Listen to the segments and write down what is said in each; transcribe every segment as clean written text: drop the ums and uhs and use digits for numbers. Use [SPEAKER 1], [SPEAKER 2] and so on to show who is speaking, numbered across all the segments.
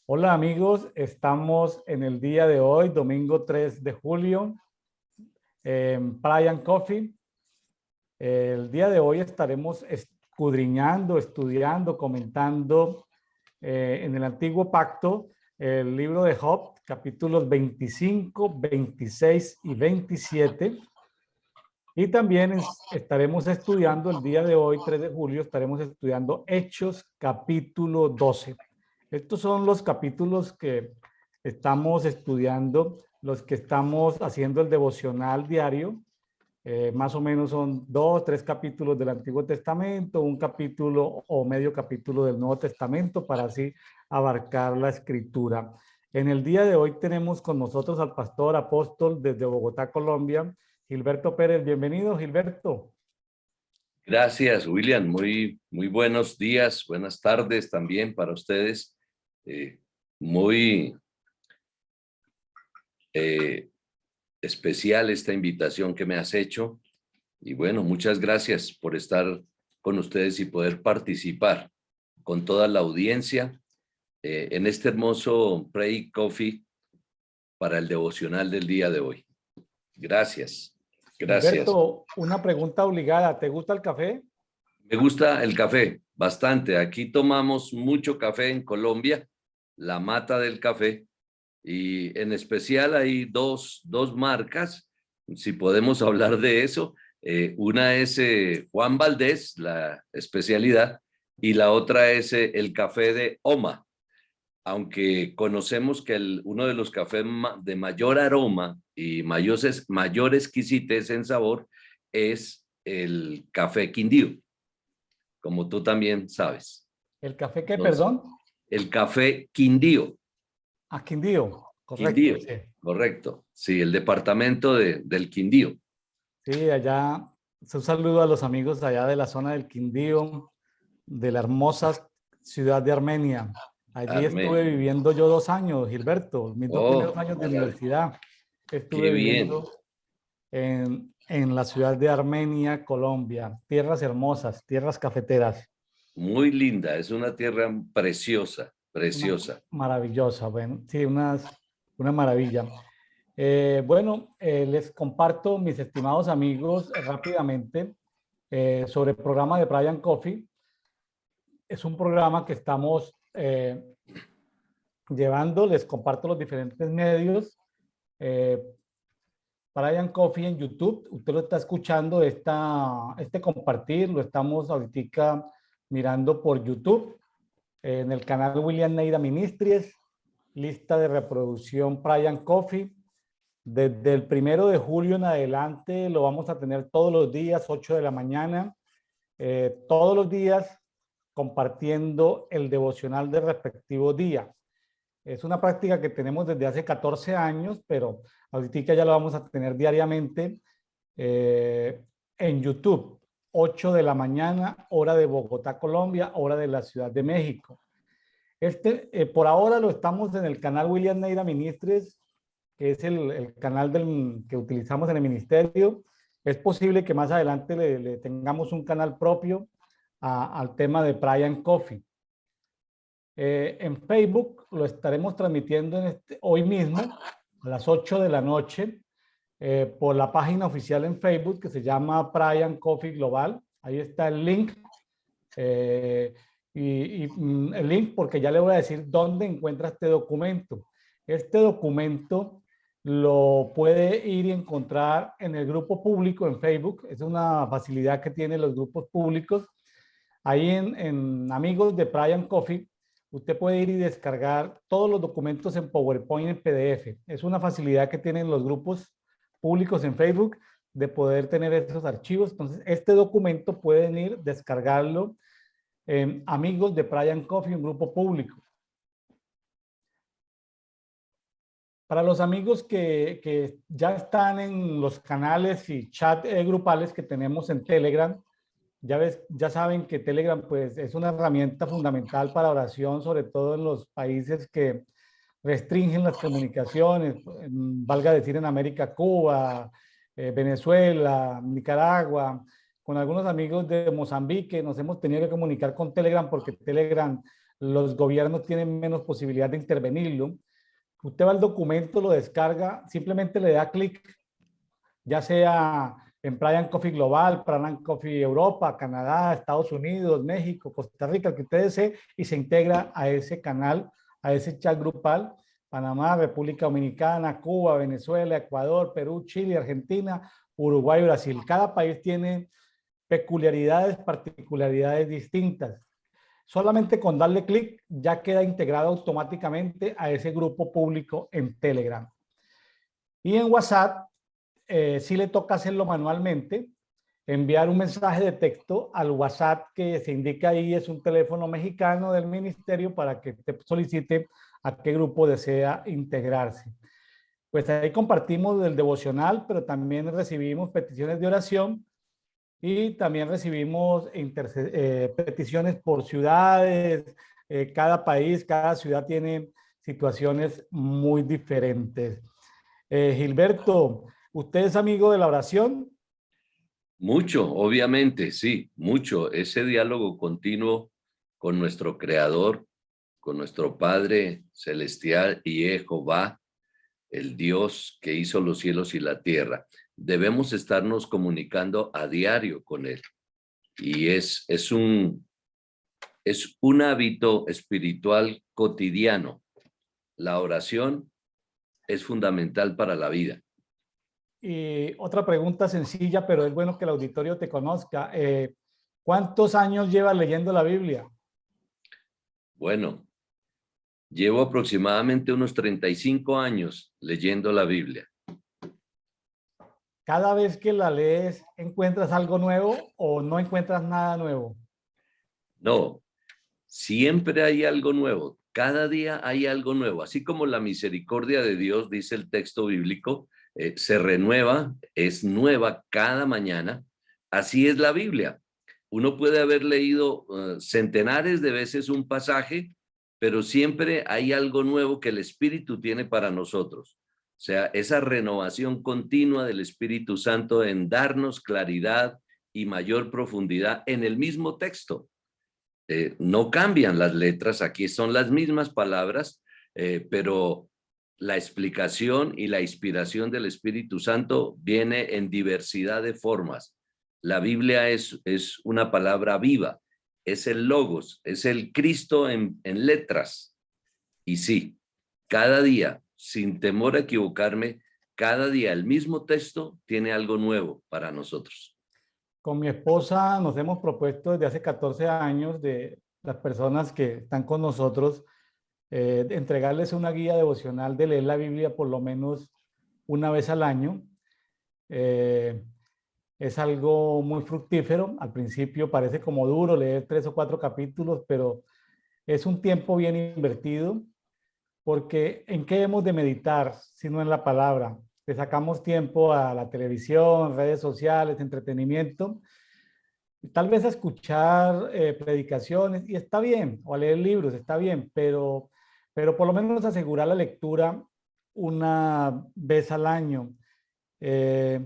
[SPEAKER 1] Hola amigos, estamos en el día de hoy, domingo 3 de julio, en Brian Coffee. El día de hoy estaremos escudriñando, estudiando, comentando en el Antiguo Pacto el libro de Job, capítulos 25, 26 y 27. Y también estaremos estudiando el día de hoy, 3 de julio, estaremos estudiando Hechos, capítulo 12. Estos son los capítulos que estamos estudiando, los que estamos haciendo el devocional diario. Más o menos son 2, 3 capítulos del Antiguo Testamento, un capítulo o medio capítulo del Nuevo Testamento para así abarcar la escritura. En el día de hoy tenemos con nosotros al pastor apóstol desde Bogotá, Colombia, Gilberto Pérez. Bienvenido, Gilberto.
[SPEAKER 2] Gracias, William. Muy buenos días, buenas tardes también para ustedes. Muy especial esta invitación que me has hecho. Y bueno, muchas gracias por estar con ustedes y poder participar con toda la audiencia en este hermoso Pray Coffee para el devocional del día de hoy. Gracias. Gracias.
[SPEAKER 1] Gilberto, una pregunta obligada. ¿Te gusta el café?
[SPEAKER 2] Me gusta el café, bastante. Aquí tomamos mucho café en Colombia, la mata del café, y en especial hay dos marcas, si podemos hablar de eso. Una es Juan Valdés, la especialidad, y la otra es el café de Oma, aunque conocemos que uno de los cafés de mayor aroma y mayor exquisitez en sabor es el café Quindío, como tú también sabes.
[SPEAKER 1] ¿El café qué,
[SPEAKER 2] Entonces,
[SPEAKER 1] perdón?
[SPEAKER 2] el café Quindío.
[SPEAKER 1] Ah, Quindío, correcto,
[SPEAKER 2] Quindío,
[SPEAKER 1] sí.
[SPEAKER 2] correcto. Sí, el departamento del Quindío.
[SPEAKER 1] Sí, allá, un saludo a los amigos allá de la zona del Quindío, de la hermosa ciudad de Armenia. Allí estuve
[SPEAKER 2] Armenia.
[SPEAKER 1] viviendo yo 2 años, Gilberto, mis 2 primeros
[SPEAKER 2] Oh,
[SPEAKER 1] años de universidad.
[SPEAKER 2] qué
[SPEAKER 1] Estuve
[SPEAKER 2] bien.
[SPEAKER 1] viviendo en la ciudad de Armenia, Colombia. Tierras hermosas, tierras cafeteras.
[SPEAKER 2] Muy linda. Es una tierra preciosa,
[SPEAKER 1] Una
[SPEAKER 2] preciosa.
[SPEAKER 1] maravillosa, bueno, sí, una maravilla. Bueno, les comparto, mis estimados amigos, rápidamente sobre el programa de Brian Coffee. Es un programa que estamos llevando, les comparto los diferentes medios. Eh, Brian Coffee en YouTube, usted lo está escuchando, este compartir, lo estamos ahorita mirando por YouTube, en el canal William Neira Ministries, lista de reproducción Brian Coffee. Desde el 1 de julio en adelante lo vamos a tener todos los días, 8 de la mañana, todos los días compartiendo el devocional del respectivo día. Es una práctica que tenemos desde hace 14 años, pero ahorita ya lo vamos a tener diariamente en YouTube. 8 de la mañana, hora de Bogotá, Colombia, hora de la Ciudad de México. Por ahora lo estamos en el canal William Neira Ministries, que es el canal que utilizamos en el ministerio. Es posible que más adelante le tengamos un canal propio al tema de Brian Coffee. En Facebook lo estaremos transmitiendo hoy mismo a las 8 de la noche por la página oficial en Facebook que se llama Brian Coffee Global. Ahí está el link. El link porque ya le voy a decir dónde encuentra este documento. Este documento lo puede ir y encontrar en el grupo público en Facebook. Es una facilidad que tienen los grupos públicos. Ahí en Amigos de Brian Coffee, usted puede ir y descargar todos los documentos en PowerPoint en PDF. Es una facilidad que tienen los grupos públicos en Facebook de poder tener esos archivos. Entonces, este documento pueden ir, descargarlo en Amigos de Brian Coffee, un grupo público. Para los amigos que ya están en los canales y chat grupales que tenemos en Telegram, ya saben que Telegram pues, es una herramienta fundamental para oración, sobre todo en los países que restringen las comunicaciones, valga decir en América, Cuba, Venezuela, Nicaragua. Con algunos amigos de Mozambique nos hemos tenido que comunicar con Telegram porque Telegram los gobiernos tienen menos posibilidad de intervenirlo. Usted va al documento, lo descarga, simplemente le da clic, ya sea en Brian Coffee Global, Brian Coffee Europa, Canadá, Estados Unidos, México, Costa Rica, el que usted desee, y se integra a ese canal, a ese chat grupal. Panamá, República Dominicana, Cuba, Venezuela, Ecuador, Perú, Chile, Argentina, Uruguay, Brasil. Cada país tiene peculiaridades, particularidades distintas. Solamente con darle clic ya queda integrado automáticamente a ese grupo público en Telegram. Y en WhatsApp, sí le toca hacerlo manualmente, enviar un mensaje de texto al WhatsApp que se indica ahí, es un teléfono mexicano del ministerio para que te solicite a qué grupo desea integrarse. Pues ahí compartimos el devocional, pero también recibimos peticiones de oración y también recibimos peticiones por ciudades. Cada país, cada ciudad tiene situaciones muy diferentes. Gilberto, ¿usted es amigo de la oración?
[SPEAKER 2] Mucho, obviamente, sí, mucho. Ese diálogo continuo con nuestro Creador, con nuestro Padre Celestial y Jehová, el Dios que hizo los cielos y la tierra. Debemos estarnos comunicando a diario con Él. Y es un hábito espiritual cotidiano. La oración es fundamental para la vida.
[SPEAKER 1] Y otra pregunta sencilla, pero es bueno que el auditorio te conozca. ¿Cuántos años llevas leyendo la Biblia?
[SPEAKER 2] Bueno, llevo aproximadamente unos 35 años leyendo la Biblia.
[SPEAKER 1] ¿Cada vez que la lees encuentras algo nuevo o no encuentras nada nuevo?
[SPEAKER 2] No, siempre hay algo nuevo. Cada día hay algo nuevo. Así como la misericordia de Dios, dice el texto bíblico, se renueva, es nueva cada mañana. Así es la Biblia. Uno puede haber leído centenares de veces un pasaje, pero siempre hay algo nuevo que el Espíritu tiene para nosotros. O sea, esa renovación continua del Espíritu Santo en darnos claridad y mayor profundidad en el mismo texto. No cambian las letras, aquí son las mismas palabras, pero la explicación y la inspiración del Espíritu Santo viene en diversidad de formas. La Biblia es una palabra viva, es el Logos, es el Cristo en letras. Y sí, cada día, sin temor a equivocarme, cada día el mismo texto tiene algo nuevo para nosotros.
[SPEAKER 1] Con mi esposa nos hemos propuesto desde hace 14 años de las personas que están con nosotros, entregarles una guía devocional de leer la Biblia por lo menos una vez al año. Es algo muy fructífero. Al principio parece como duro leer 3 o 4 capítulos, pero es un tiempo bien invertido, porque ¿en qué hemos de meditar si no en la palabra? Le sacamos tiempo a la televisión, redes sociales, entretenimiento, tal vez a escuchar predicaciones, y está bien, o a leer libros, está bien, pero por lo menos asegurar la lectura una vez al año. Eh,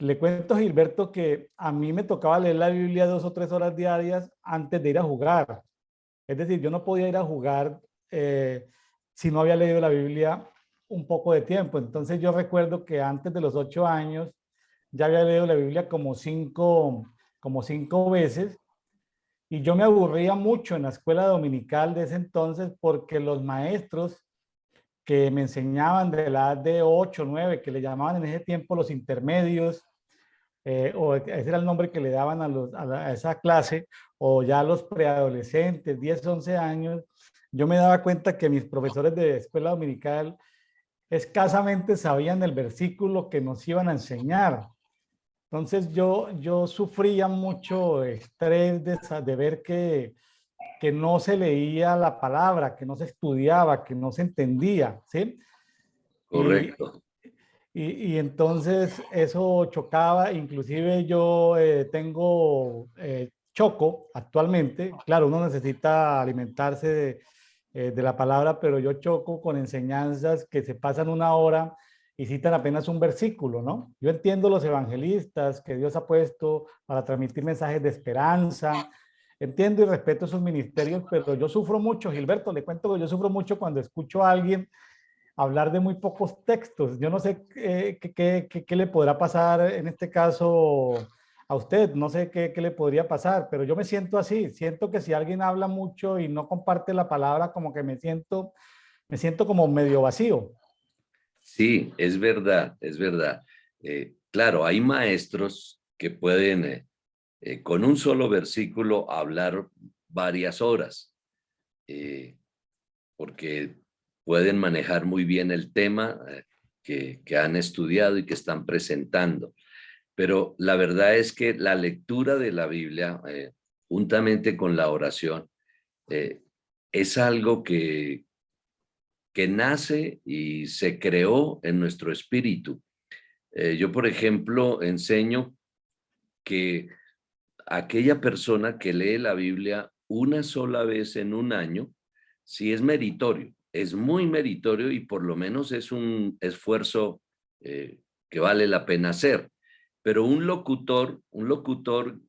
[SPEAKER 1] Le cuento, Gilberto, que a mí me tocaba leer la Biblia 2 o 3 horas diarias antes de ir a jugar. Es decir, yo no podía ir a jugar si no había leído la Biblia un poco de tiempo. Entonces yo recuerdo que antes de los 8 años ya había leído la Biblia como cinco veces, y yo me aburría mucho en la escuela dominical de ese entonces porque los maestros que me enseñaban de la edad de 8, 9, que le llamaban en ese tiempo los intermedios, o ese era el nombre que le daban a esa clase, o ya a los preadolescentes, 10, 11 años, yo me daba cuenta que mis profesores de escuela dominical escasamente sabían el versículo que nos iban a enseñar. Entonces yo sufría mucho estrés de ver que no se leía la palabra, que no se estudiaba, que no se entendía, ¿sí? Y,
[SPEAKER 2] Correcto.
[SPEAKER 1] y entonces eso chocaba. Inclusive yo tengo choco actualmente. Claro, uno necesita alimentarse de la palabra, pero yo choco con enseñanzas que se pasan una hora y citan apenas un versículo, ¿no? Yo entiendo los evangelistas que Dios ha puesto para transmitir mensajes de esperanza, entiendo y respeto sus ministerios, pero yo sufro mucho, Gilberto, le cuento que yo sufro mucho cuando escucho a alguien hablar de muy pocos textos. Yo no sé qué le podrá pasar en este caso a usted, no sé qué le podría pasar, pero yo me siento así, siento que si alguien habla mucho y no comparte la palabra, como que me siento como medio vacío.
[SPEAKER 2] Sí, es verdad, es verdad. Claro, hay maestros que pueden con un solo versículo hablar varias horas, eh, porque pueden manejar muy bien el tema que han estudiado y que están presentando. Pero la verdad es que la lectura de la Biblia, juntamente con la oración, eh, es algo que nace y se creó en nuestro espíritu. Yo, por ejemplo, enseño que aquella persona que lee la Biblia una sola vez en un año, sí es meritorio, es muy meritorio y por lo menos es un esfuerzo que vale la pena hacer. Pero un locutor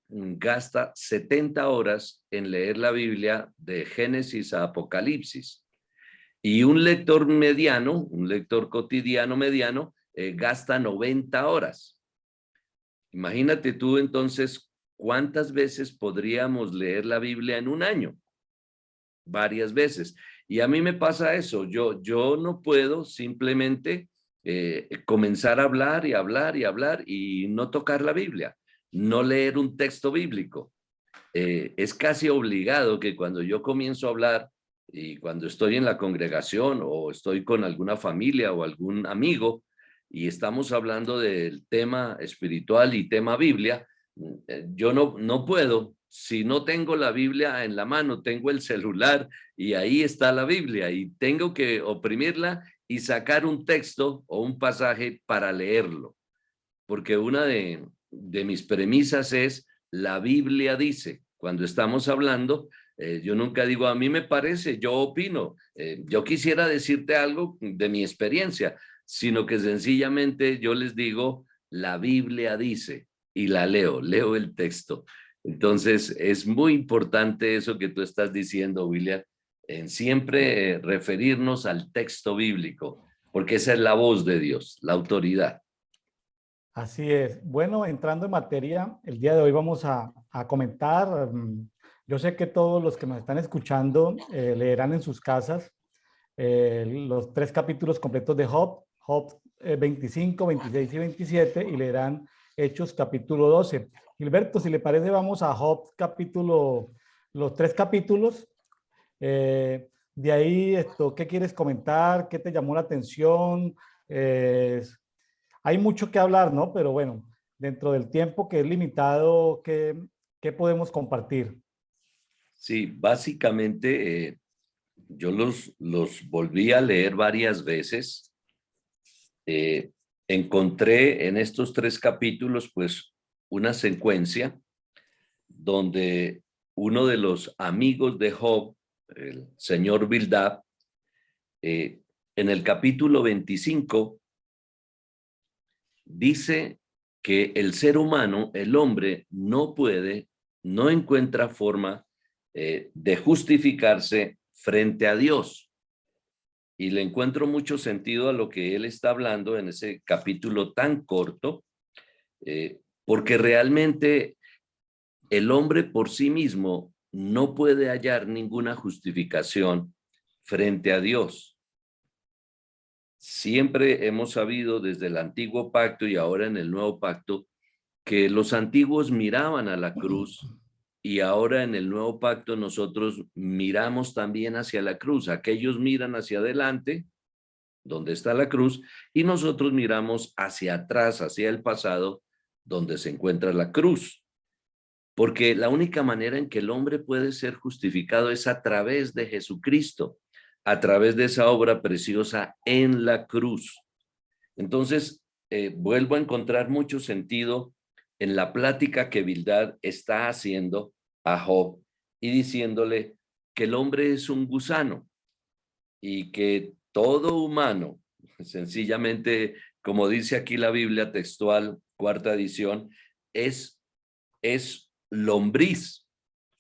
[SPEAKER 2] gasta 70 horas en leer la Biblia de Génesis a Apocalipsis. Y un lector mediano, un lector cotidiano mediano, gasta 90 horas. Imagínate tú entonces cuántas veces podríamos leer la Biblia en un año. Varias veces. Y a mí me pasa eso. Yo no puedo simplemente comenzar a hablar y hablar y hablar y no tocar la Biblia, no leer un texto bíblico. Es casi obligado que cuando yo comienzo a hablar y cuando estoy en la congregación o estoy con alguna familia o algún amigo y estamos hablando del tema espiritual y tema Biblia, yo no puedo, si no tengo la Biblia en la mano, tengo el celular y ahí está la Biblia y tengo que oprimirla y sacar un texto o un pasaje para leerlo, porque una de mis premisas es la Biblia dice, cuando estamos hablando, yo nunca digo a mí me parece, yo opino, yo quisiera decirte algo de mi experiencia, sino que sencillamente yo les digo la Biblia dice y la leo el texto. Entonces es muy importante eso que tú estás diciendo, William, en siempre referirnos al texto bíblico, porque esa es la voz de Dios, la autoridad.
[SPEAKER 1] Así es. Bueno, entrando en materia, el día de hoy vamos a comentar. Yo sé que todos los que nos están escuchando leerán en sus casas los 3 capítulos completos de Job, Job 25, 26 y 27, y leerán Hechos capítulo 12. Gilberto, si le parece, vamos a Job capítulo, los 3 capítulos. De ahí, ¿qué quieres comentar? ¿Qué te llamó la atención? Eh, Hay mucho que hablar, ¿no? Pero bueno, dentro del tiempo que es limitado, ¿qué podemos compartir?
[SPEAKER 2] Sí, básicamente yo los volví a leer varias veces. Eh, Encontré en estos 3 capítulos pues una secuencia donde uno de los amigos de Job, el señor Bildad, eh, en el capítulo 25 dice que el ser humano, el hombre, no encuentra forma de justificarse frente a Dios. Y le encuentro mucho sentido a lo que él está hablando en ese capítulo tan corto, porque realmente el hombre por sí mismo no puede hallar ninguna justificación frente a Dios. Siempre hemos sabido desde el antiguo pacto y ahora en el nuevo pacto que los antiguos miraban a la cruz y ahora en el nuevo pacto nosotros miramos también hacia la cruz. Aquellos miran hacia adelante, donde está la cruz, y nosotros miramos hacia atrás, hacia el pasado, donde se encuentra la cruz. Porque la única manera en que el hombre puede ser justificado es a través de Jesucristo, a través de esa obra preciosa en la cruz. Entonces, vuelvo a encontrar mucho sentido en la plática que Bildad está haciendo a Job y diciéndole que el hombre es un gusano y que todo humano, sencillamente, como dice aquí la Biblia textual, cuarta edición, es lombriz.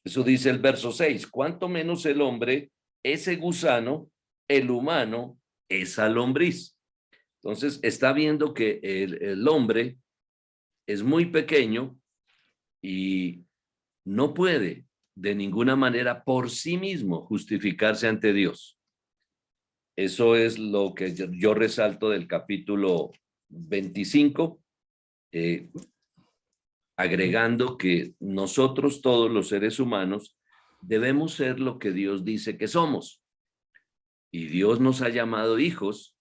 [SPEAKER 2] Eso dice el verso 6. Cuánto menos el hombre, ese gusano, el humano, esa lombriz. Entonces está viendo que el hombre es muy pequeño y no puede de ninguna manera por sí mismo justificarse ante Dios. Eso es lo que yo resalto del capítulo 25, agregando que nosotros todos los seres humanos debemos ser lo que Dios dice que somos. Y Dios nos ha llamado hijos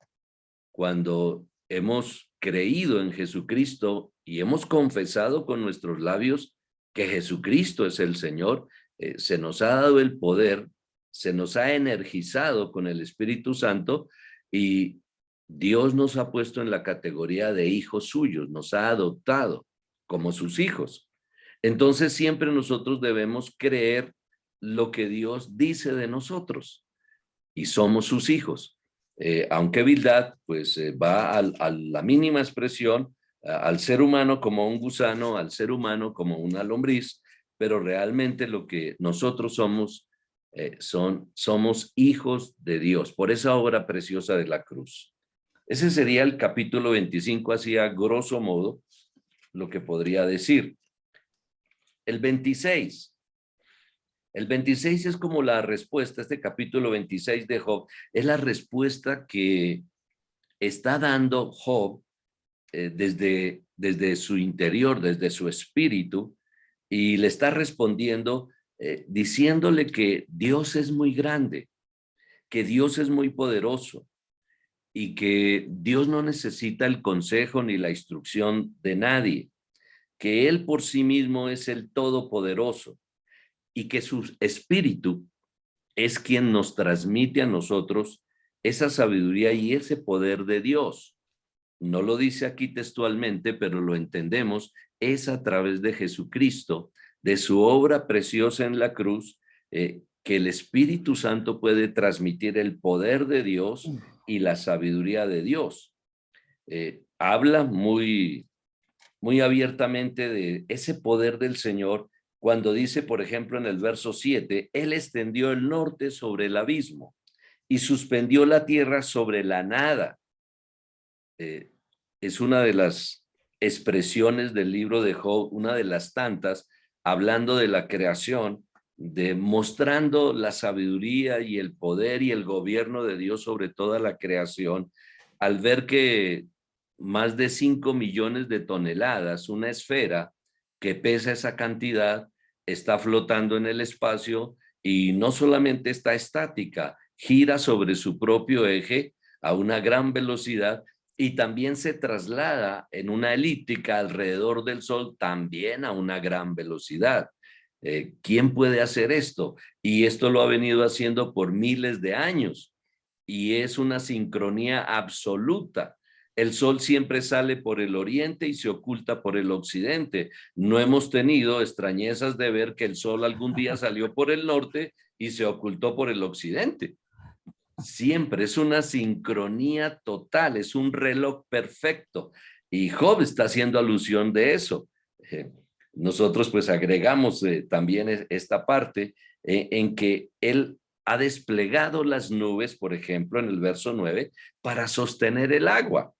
[SPEAKER 2] cuando hemos creído en Jesucristo y hemos confesado con nuestros labios que Jesucristo es el Señor. Se nos ha dado el poder, se nos ha energizado con el Espíritu Santo y Dios nos ha puesto en la categoría de hijos suyos, nos ha adoptado como sus hijos. Entonces siempre nosotros debemos creer lo que Dios dice de nosotros y somos sus hijos. Aunque Bildad pues va a la mínima expresión, al ser humano como un gusano, al ser humano como una lombriz, pero realmente lo que nosotros somos, somos hijos de Dios, por esa obra preciosa de la cruz. Ese sería el capítulo 25, así a grosso modo, lo que podría decir. El 26. El 26 es como la respuesta, este capítulo 26 de Job, es la respuesta que está dando Job desde su interior, desde su espíritu, y le está respondiendo diciéndole que Dios es muy grande, que Dios es muy poderoso y que Dios no necesita el consejo ni la instrucción de nadie, que Él por sí mismo es el todopoderoso y que su espíritu es quien nos transmite a nosotros esa sabiduría y ese poder de Dios. No lo dice aquí textualmente, pero lo entendemos, es a través de Jesucristo, de su obra preciosa en la cruz, que el Espíritu Santo puede transmitir el poder de Dios y la sabiduría de Dios. Habla muy abiertamente de ese poder del Señor cuando dice, por ejemplo, en el verso 7, Él extendió el norte sobre el abismo y suspendió la tierra sobre la nada. Es una de las expresiones del libro de Job, una de las tantas, hablando de la creación, mostrando la sabiduría y el poder y el gobierno de Dios sobre toda la creación, al ver que más de 5 millones de toneladas, una esfera que pesa esa cantidad, está flotando en el espacio y no solamente está estática, gira sobre su propio eje a una gran velocidad y también se traslada en una elíptica alrededor del Sol también a una gran velocidad. ¿Quién puede hacer esto? Y esto lo ha venido haciendo por miles de años y es una sincronía absoluta. El sol siempre sale por el oriente y se oculta por el occidente. No hemos tenido extrañezas de ver que el sol algún día salió por el norte y se ocultó por el occidente. Siempre es una sincronía total, es un reloj perfecto. Y Job está haciendo alusión de eso. Nosotros pues agregamos también esta parte en que él ha desplegado las nubes, por ejemplo, en el verso 9, para sostener el agua.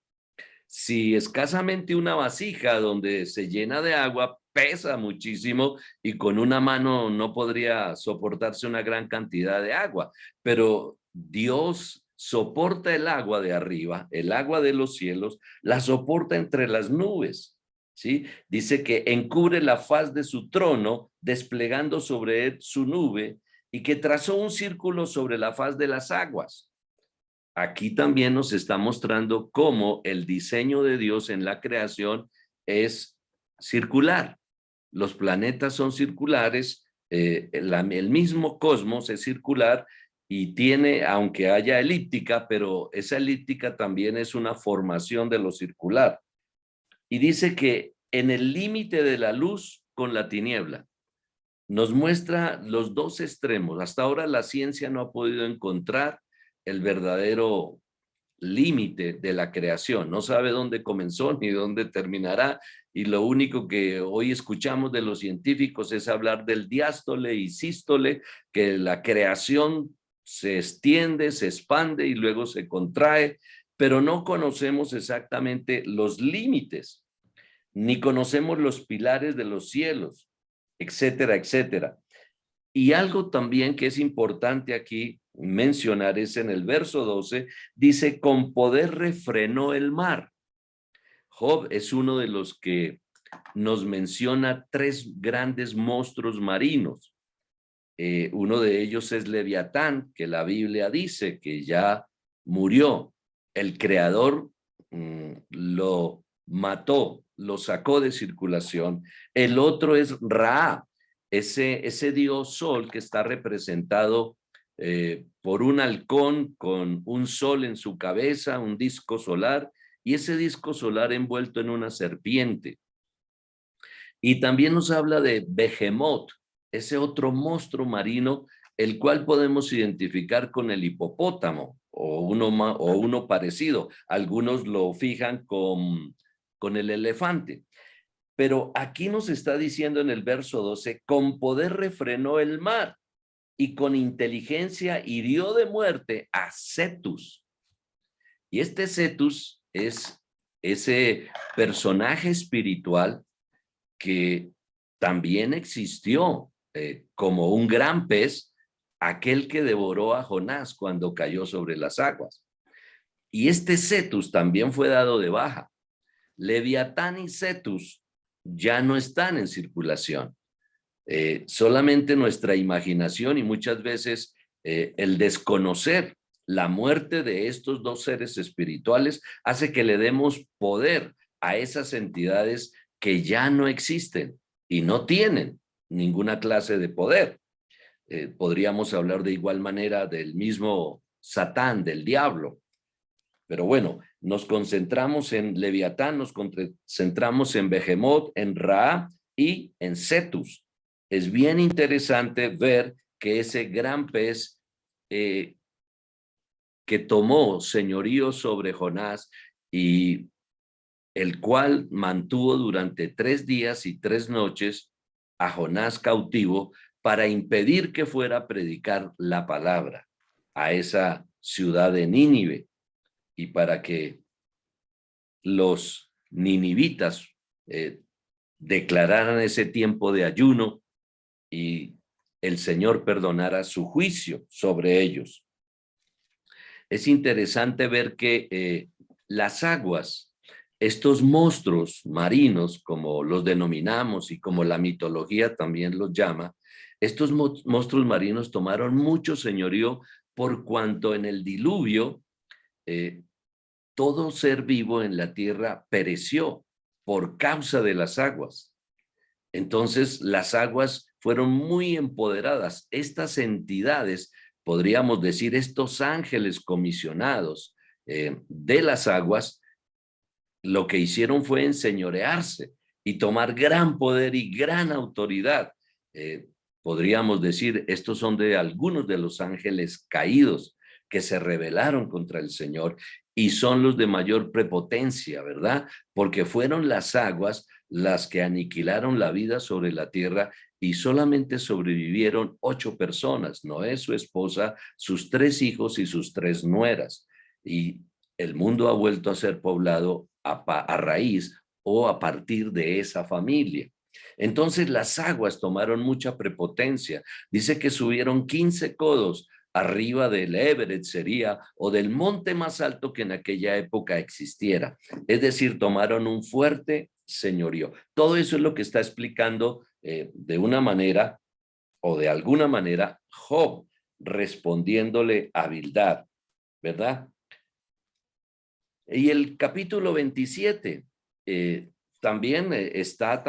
[SPEAKER 2] Si escasamente una vasija donde se llena de agua pesa muchísimo y con una mano no podría soportarse una gran cantidad de agua, pero Dios soporta el agua de arriba, el agua de los cielos, la soporta entre las nubes, ¿sí? Dice que encubre la faz de su trono, desplegando sobre él su nube y que trazó un círculo sobre la faz de las aguas. Aquí también nos está mostrando cómo el diseño de Dios en la creación es circular. Los planetas son circulares, el mismo cosmos es circular y tiene, aunque haya elíptica, pero esa elíptica también es una formación de lo circular. Y dice que en el límite de la luz con la tiniebla, nos muestra los dos extremos. Hasta ahora la ciencia no ha podido encontrar límite de la creación, no sabe dónde comenzó ni dónde terminará, y lo único que hoy escuchamos de los científicos es hablar del diástole y sístole, que la creación se extiende, se expande y luego se contrae, pero no conocemos exactamente los límites, ni conocemos los pilares de los cielos, etcétera, etcétera. Y algo también que es importante aquí mencionar es en el verso 12, dice, con poder refrenó el mar. Job es uno de los que nos menciona tres grandes monstruos marinos. Uno de ellos es Leviatán, que la Biblia dice que ya murió. El creador lo mató, lo sacó de circulación. El otro es Ra, ese dios sol que está representado por un halcón con un sol en su cabeza, un disco solar, y ese disco solar envuelto en una serpiente. Y también nos habla de Behemoth, ese otro monstruo marino, el cual podemos identificar con el hipopótamo o uno parecido. Algunos lo fijan con el elefante. Pero aquí nos está diciendo en el verso 12, con poder refrenó el mar y con inteligencia hirió de muerte a Cetus. Y este Cetus es ese personaje espiritual que también existió como un gran pez, aquel que devoró a Jonás cuando cayó sobre las aguas. Y este Cetus también fue dado de baja. Leviatán y Cetus ya no están en circulación. Solamente nuestra imaginación y muchas veces el desconocer la muerte de estos dos seres espirituales hace que le demos poder a esas entidades que ya no existen y no tienen ninguna clase de poder. Podríamos hablar de igual manera del mismo Satán, del diablo. Pero bueno, nos concentramos en Leviatán, nos concentramos en Behemoth, en Ra y en Cetus. Es bien interesante ver que ese gran pez que tomó señorío sobre Jonás y el cual mantuvo durante 3 días y 3 noches a Jonás cautivo para impedir que fuera a predicar la palabra a esa ciudad de Nínive y para que los ninivitas declararan ese tiempo de ayuno y el Señor perdonara su juicio sobre ellos. Es interesante ver que las aguas, estos monstruos marinos, como los denominamos y como la mitología también los llama, estos monstruos marinos tomaron mucho señorío por cuanto en el diluvio todo ser vivo en la tierra pereció por causa de las aguas. Entonces, las aguas fueron muy empoderadas. Estas entidades, podríamos decir, estos ángeles comisionados de las aguas, lo que hicieron fue enseñorearse y tomar gran poder y gran autoridad. Podríamos decir, estos son de algunos de los ángeles caídos que se rebelaron contra el Señor y son los de mayor prepotencia, ¿verdad? Porque fueron las aguas las que aniquilaron la vida sobre la tierra y solamente sobrevivieron 8 personas, Noé, su esposa, sus 3 hijos y sus 3 nueras. Y el mundo ha vuelto a ser poblado a raíz o a partir de esa familia. Entonces las aguas tomaron mucha prepotencia. Dice que subieron 15 codos arriba del Everest sería, o del monte más alto que en aquella época existiera. Es decir, tomaron un fuerte señorío. Todo eso es lo que está explicando de una manera o de alguna manera Job, respondiéndole a Bildad, ¿verdad? Y el capítulo 27 también está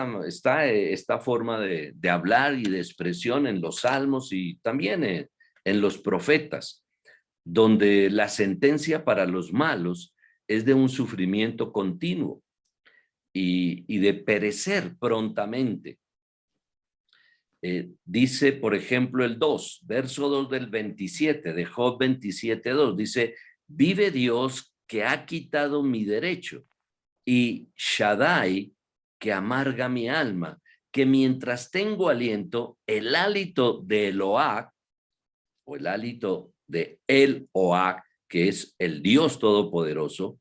[SPEAKER 2] esta forma de hablar y de expresión en los salmos y también en los profetas, donde la sentencia para los malos es de un sufrimiento continuo y de perecer prontamente. Dice, por ejemplo, el 2, verso 2 del 27, de Job 27:2, dice, vive Dios que ha quitado mi derecho, y Shaddai, que amarga mi alma, que mientras tengo aliento, el hálito de Eloah, o el hálito de El-Oah, que es el Dios Todopoderoso,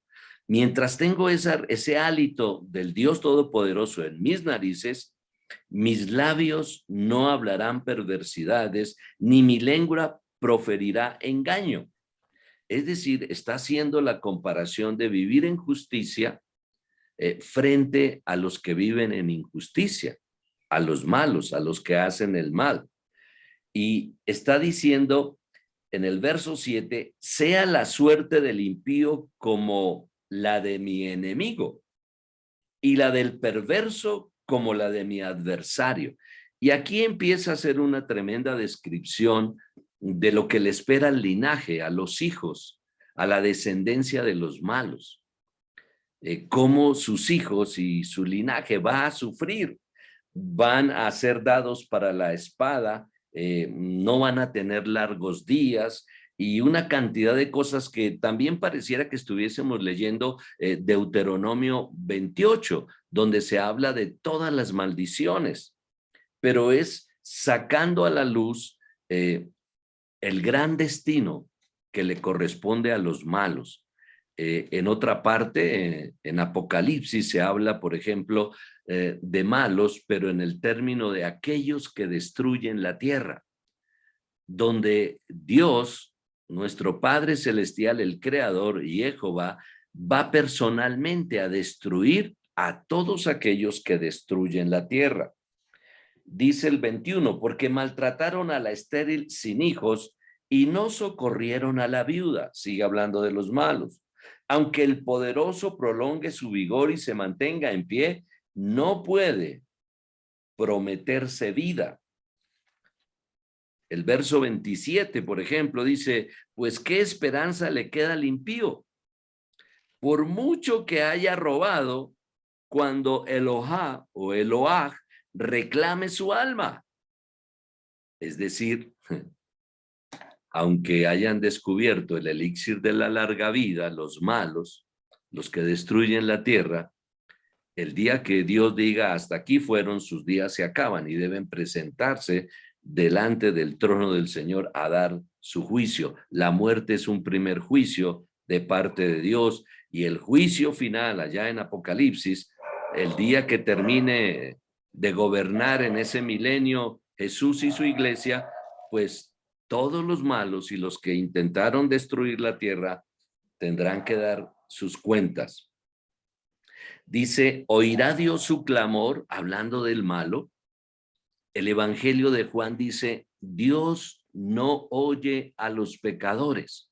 [SPEAKER 2] mientras tengo ese hálito del Dios Todopoderoso en mis narices, mis labios no hablarán perversidades, ni mi lengua proferirá engaño. Es decir, está haciendo la comparación de vivir en justicia frente a los que viven en injusticia, a los malos, a los que hacen el mal. Y está diciendo en el verso 7, sea la suerte del impío como la de mi enemigo y la del perverso como la de mi adversario. Y aquí empieza a hacer una tremenda descripción de lo que le espera al linaje, a los hijos, a la descendencia de los malos. Cómo sus hijos y su linaje va a sufrir, van a ser dados para la espada, no van a tener largos días y una cantidad de cosas que también pareciera que estuviésemos leyendo Deuteronomio 28, donde se habla de todas las maldiciones, pero es sacando a la luz el gran destino que le corresponde a los malos. En otra parte, en Apocalipsis se habla, por ejemplo, de malos, pero en el término de aquellos que destruyen la tierra, donde Dios, nuestro Padre Celestial, el Creador y Jehová, va personalmente a destruir a todos aquellos que destruyen la tierra. Dice el 21, porque maltrataron a la estéril sin hijos y no socorrieron a la viuda. Sigue hablando de los malos. Aunque el poderoso prolongue su vigor y se mantenga en pie, no puede prometerse vida. El verso 27, por ejemplo, dice, pues ¿qué esperanza le queda al impío? Por mucho que haya robado, cuando Elohá o Eloah reclame su alma. Es decir, aunque hayan descubierto el elixir de la larga vida, los malos, los que destruyen la tierra, el día que Dios diga hasta aquí fueron, sus días se acaban y deben presentarse delante del trono del Señor a dar su juicio. La muerte es un primer juicio de parte de Dios y el juicio final allá en Apocalipsis, el día que termine de gobernar en ese milenio Jesús y su iglesia, pues todos los malos y los que intentaron destruir la tierra tendrán que dar sus cuentas. Dice, ¿oirá Dios su clamor? Hablando del malo. El Evangelio de Juan dice, Dios no oye a los pecadores.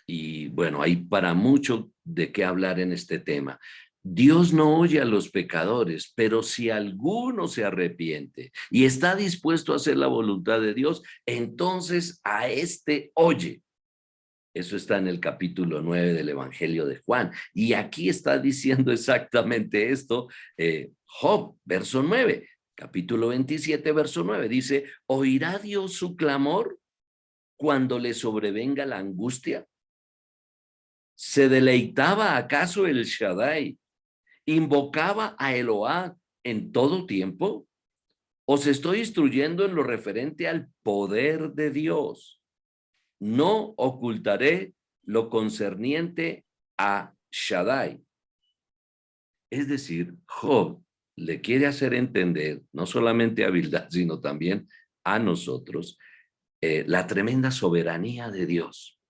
[SPEAKER 2] Y bueno, hay para mucho de qué hablar en este tema. Dios no oye a los pecadores, pero si alguno se arrepiente y está dispuesto a hacer la voluntad de Dios, entonces a este oye. Eso está en el capítulo 9 del Evangelio de Juan. Y aquí está diciendo exactamente esto Job, verso 9, capítulo 27, verso 9. Dice, ¿oirá Dios su clamor cuando le sobrevenga la angustia? ¿Se deleitaba acaso el Shaddai? ¿Invocaba a Eloah en todo tiempo? ¿Os estoy instruyendo en lo referente al poder de Dios? No ocultaré lo concerniente a Shaddai. Es decir, Job le quiere hacer entender, no solamente a Bildad, sino también a nosotros, la tremenda soberanía de Dios.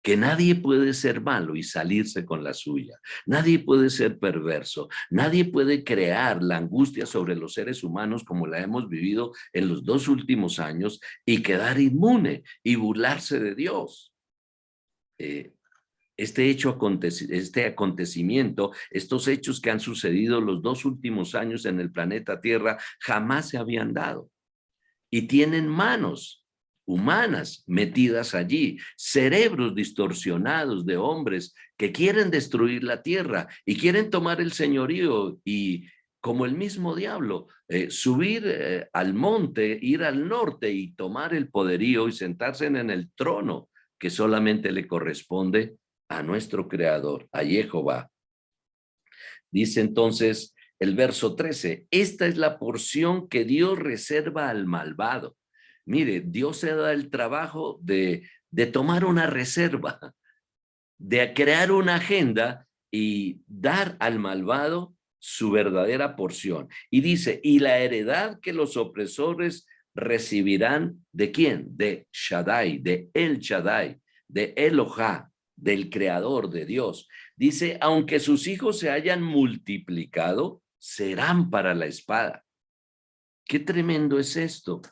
[SPEAKER 2] Que nadie puede ser malo y salirse con la suya. Nadie puede ser perverso. Nadie puede crear la angustia sobre los seres humanos como la hemos vivido en los 2 últimos años y quedar inmune y burlarse de Dios. Este acontecimiento, estos hechos que han sucedido los 2 últimos años en el planeta Tierra jamás se habían dado. Y tienen manos humanas metidas allí, cerebros distorsionados de hombres que quieren destruir la tierra y quieren tomar el señorío y, como el mismo diablo, subir al monte, ir al norte y tomar el poderío y sentarse en el trono que solamente le corresponde a nuestro Creador, a Jehová. Dice entonces el verso 13, esta es la porción que Dios reserva al malvado. Mire, Dios se da el trabajo de tomar una reserva, de crear una agenda y dar al malvado su verdadera porción. Y dice, y la heredad que los opresores recibirán, ¿de quién? De Shaddai, de El Shaddai, de Elohá, del Creador, de Dios. Dice, aunque sus hijos se hayan multiplicado, serán para la espada. Qué tremendo es esto.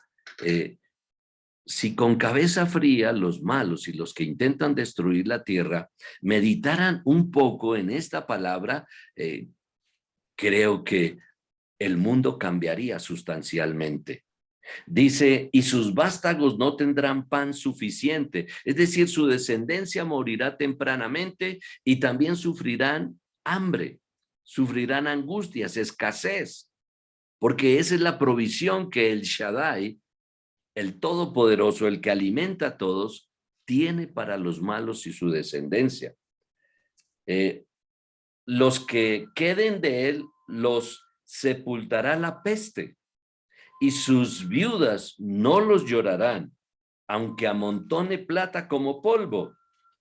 [SPEAKER 2] Si con cabeza fría los malos y los que intentan destruir la tierra meditaran un poco en esta palabra, creo que el mundo cambiaría sustancialmente. Dice, y sus vástagos no tendrán pan suficiente, es decir, su descendencia morirá tempranamente y también sufrirán hambre, sufrirán angustias, escasez, porque esa es la provisión que el Shaddai, el Todopoderoso, el que alimenta a todos, tiene para los malos y su descendencia. Los que queden de él los sepultará la peste y sus viudas no los llorarán, aunque amontone plata como polvo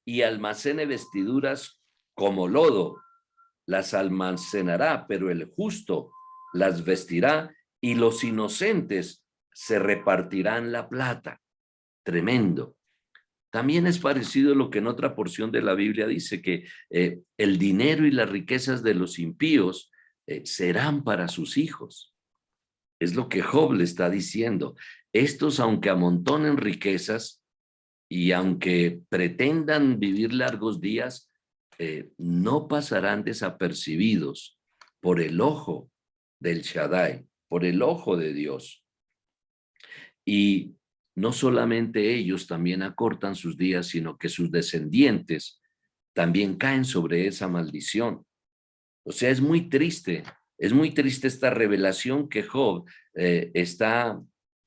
[SPEAKER 2] y almacene vestiduras como lodo. Las almacenará, pero el justo las vestirá y los inocentes se repartirán la plata. Tremendo. También es parecido lo que en otra porción de la Biblia dice, que el dinero y las riquezas de los impíos serán para sus hijos. Es lo que Job le está diciendo. Estos, aunque amontonen riquezas y aunque pretendan vivir largos días, no pasarán desapercibidos por el ojo del Shaddai, por el ojo de Dios. Y no solamente ellos también acortan sus días, sino que sus descendientes también caen sobre esa maldición. O sea, es muy triste esta revelación que Job está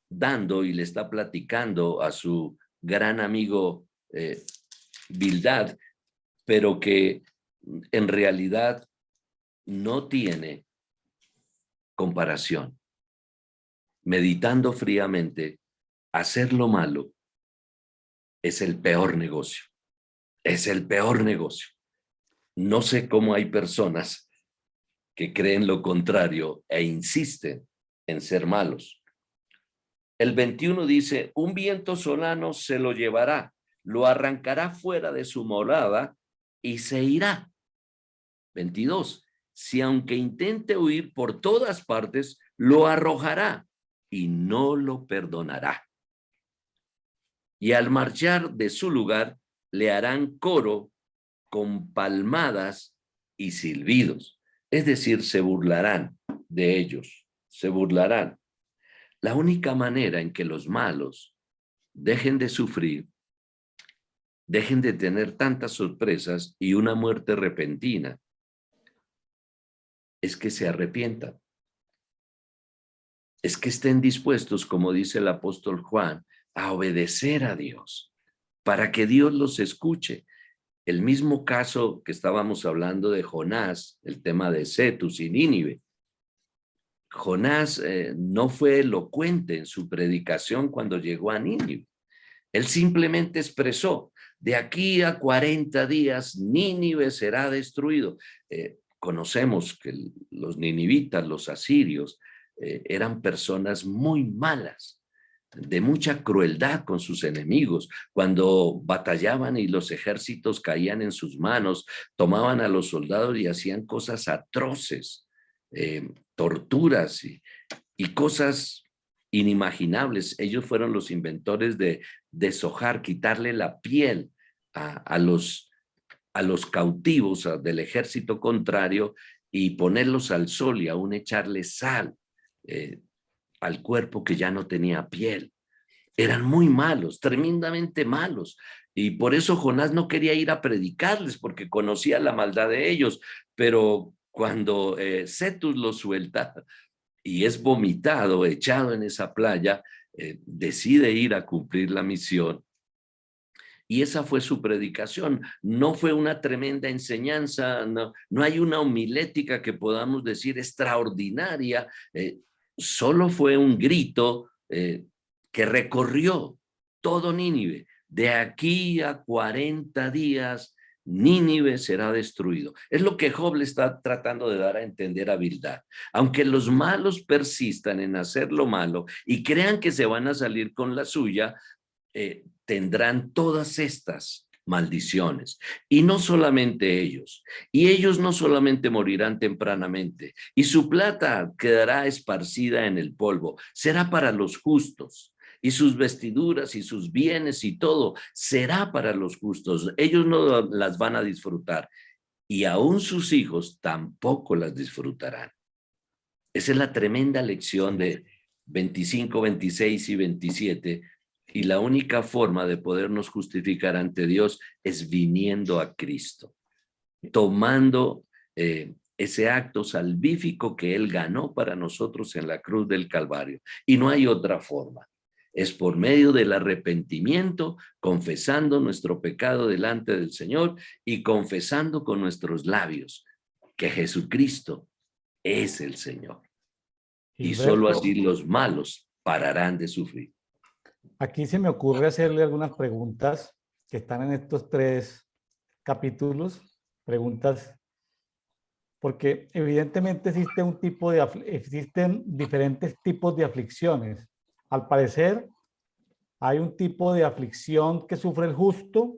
[SPEAKER 2] dando y le está platicando a su gran amigo Bildad, pero que en realidad no tiene comparación. Meditando fríamente, hacer lo malo es el peor negocio. Es el peor negocio. No sé cómo hay personas que creen lo contrario e insisten en ser malos. El 21 dice, un viento solano se lo llevará, lo arrancará fuera de su morada y se irá. 22, si aunque intente huir por todas partes, lo arrojará y no lo perdonará. Y al marchar de su lugar, le harán coro con palmadas y silbidos. Es decir, se burlarán de ellos, se burlarán. La única manera en que los malos dejen de sufrir, dejen de tener tantas sorpresas y una muerte repentina, es que se arrepientan. Es que estén dispuestos, como dice el apóstol Juan, a obedecer a Dios, para que Dios los escuche. El mismo caso que estábamos hablando de Jonás, el tema de Cetus y Nínive. Jonás no fue elocuente en su predicación cuando llegó a Nínive. Él simplemente expresó, de aquí a 40 días Nínive será destruido. Conocemos que los ninivitas, los asirios, eran personas muy malas, de mucha crueldad con sus enemigos. Cuando batallaban y los ejércitos caían en sus manos, tomaban a los soldados y hacían cosas atroces, torturas y cosas inimaginables. Ellos fueron los inventores de deshojar, quitarle la piel a los cautivos del ejército contrario y ponerlos al sol y aún echarle sal al cuerpo que ya no tenía piel. Eran muy malos, tremendamente malos. Y por eso Jonás no quería ir a predicarles porque conocía la maldad de ellos. Pero cuando Cetus lo suelta y es vomitado, echado en esa playa, decide ir a cumplir la misión. Y esa fue su predicación. No fue una tremenda enseñanza, no hay una homilética que podamos decir extraordinaria. Solo fue un grito que recorrió todo Nínive. De aquí a 40 días, Nínive será destruido. Es lo que Job le está tratando de dar a entender a Bildad. Aunque los malos persistan en hacer lo malo y crean que se van a salir con la suya, tendrán todas estas maldiciones. Y no solamente ellos. Y ellos no solamente morirán tempranamente. Y su plata quedará esparcida en el polvo. Será para los justos. Y sus vestiduras y sus bienes y todo será para los justos. Ellos no las van a disfrutar. Y aún sus hijos tampoco las disfrutarán. Esa es la tremenda lección de 25, 26 y 27. Y la única forma de podernos justificar ante Dios es viniendo a Cristo, tomando ese acto salvífico que Él ganó para nosotros en la cruz del Calvario. Y no hay otra forma. Es por medio del arrepentimiento, confesando nuestro pecado delante del Señor y confesando con nuestros labios que Jesucristo es el Señor. Y solo así los malos pararán de sufrir.
[SPEAKER 1] Aquí se me ocurre hacerle algunas preguntas que están en estos 3 capítulos, preguntas, porque evidentemente existen diferentes tipos de aflicciones. Al parecer, hay un tipo de aflicción que sufre el justo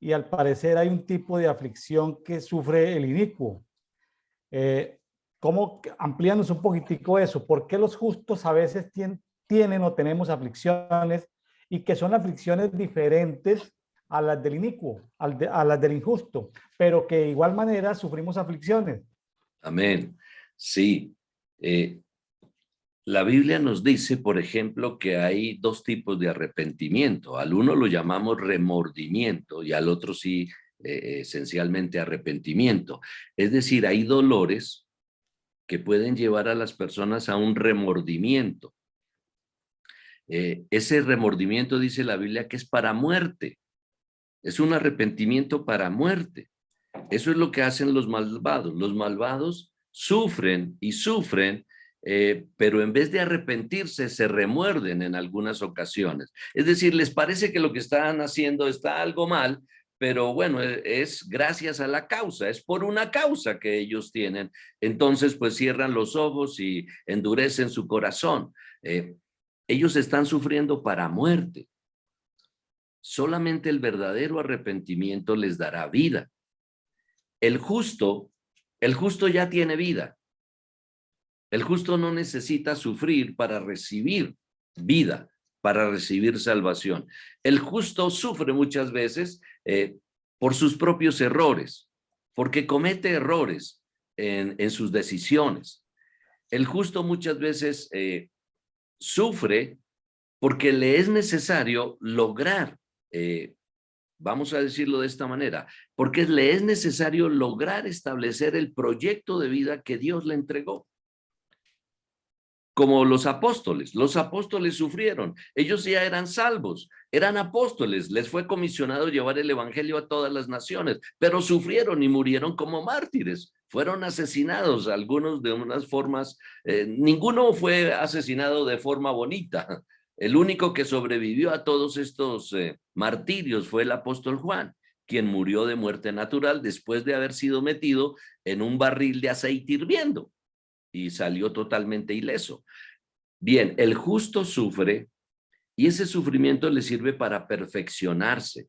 [SPEAKER 1] y al parecer hay un tipo de aflicción que sufre el inicuo. ¿Cómo amplíanos un poquitico eso? ¿Por qué los justos a veces tienen o tenemos aflicciones y que son aflicciones diferentes a las del inicuo, a las del injusto, pero que de igual manera sufrimos aflicciones?
[SPEAKER 2] Amén. Sí. La Biblia nos dice, por ejemplo, que hay 2 tipos de arrepentimiento. Al uno lo llamamos remordimiento y al otro sí, esencialmente arrepentimiento. Es decir, hay dolores que pueden llevar a las personas a un remordimiento. Ese remordimiento, dice la Biblia, que es para muerte. Es un arrepentimiento para muerte. Eso es lo que hacen los malvados. Los malvados sufren y sufren, pero en vez de arrepentirse, se remuerden en algunas ocasiones. Es decir, les parece que lo que están haciendo está algo mal, pero bueno, es gracias a la causa, es por una causa que ellos tienen. Entonces, pues cierran los ojos y endurecen su corazón. Ellos están sufriendo para muerte. Solamente el verdadero arrepentimiento les dará vida. El justo ya tiene vida. El justo no necesita sufrir para recibir vida, para recibir salvación. El justo sufre muchas veces por sus propios errores, porque comete errores en sus decisiones. El justo muchas veces sufre porque le es necesario lograr, vamos a decirlo de esta manera, porque le es necesario lograr establecer el proyecto de vida que Dios le entregó. Como los apóstoles sufrieron, ellos ya eran salvos, eran apóstoles, les fue comisionado llevar el evangelio a todas las naciones, pero sufrieron y murieron como mártires, fueron asesinados, algunos de unas formas, ninguno fue asesinado de forma bonita. El único que sobrevivió a todos estos martirios fue el apóstol Juan, quien murió de muerte natural después de haber sido metido en un barril de aceite hirviendo y salió totalmente ileso. Bien, el justo sufre y ese sufrimiento le sirve para perfeccionarse,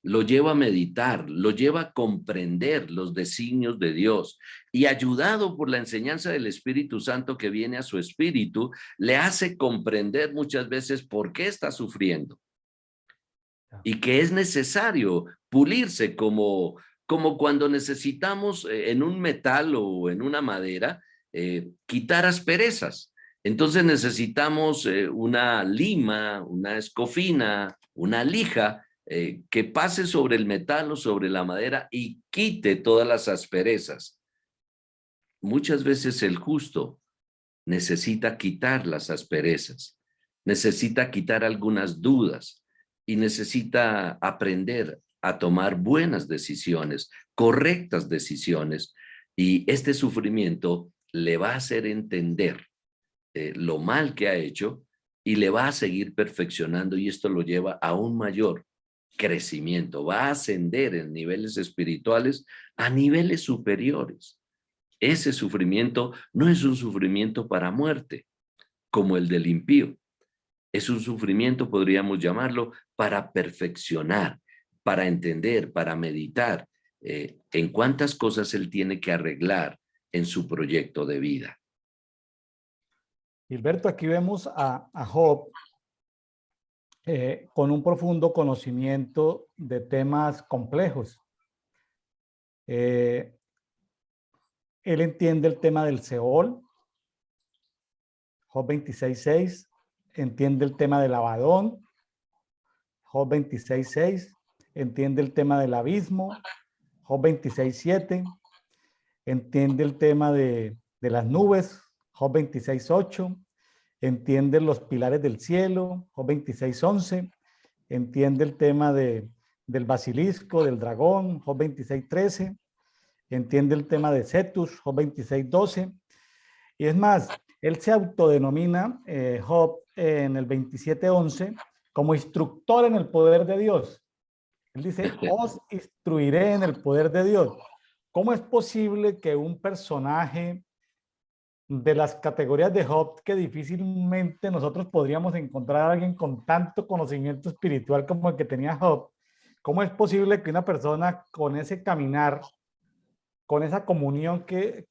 [SPEAKER 2] lo lleva a meditar, lo lleva a comprender los designios de Dios y ayudado por la enseñanza del Espíritu Santo que viene a su espíritu, le hace comprender muchas veces por qué está sufriendo y que es necesario pulirse como cuando necesitamos en un metal o en una madera quitar asperezas. Entonces necesitamos una lima, una escofina, una lija que pase sobre el metal o sobre la madera y quite todas las asperezas. Muchas veces el justo necesita quitar las asperezas, necesita quitar algunas dudas, y necesita aprender a tomar buenas decisiones, correctas decisiones, y este sufrimiento le va a hacer entender lo mal que ha hecho y le va a seguir perfeccionando, y esto lo lleva a un mayor crecimiento, va a ascender en niveles espirituales a niveles superiores. Ese sufrimiento no es un sufrimiento para muerte, como el del impío. Es un sufrimiento, podríamos llamarlo, para perfeccionar, para entender, para meditar en cuántas cosas él tiene que arreglar en su proyecto de vida.
[SPEAKER 1] Gilberto, aquí vemos a Job con un profundo conocimiento de temas complejos. Él entiende el tema del Seol, Job 26.6, entiende el tema del Abadón, Job 26.6, entiende el tema del abismo, Job 26.7, entiende el tema de las nubes, Job 26.8, entiende los pilares del cielo, Job 26.11, entiende el tema del basilisco, del dragón, Job 26.13, entiende el tema de Cetus, Job 26.12, y es más, él se autodenomina, Job, en el 27.11, como instructor en el poder de Dios. Él dice, os instruiré en el poder de Dios. ¿Cómo es posible que un personaje de las categorías de Job, que difícilmente nosotros podríamos encontrar a alguien con tanto conocimiento espiritual como el que tenía Job, cómo es posible que una persona con ese caminar, con esa comunión que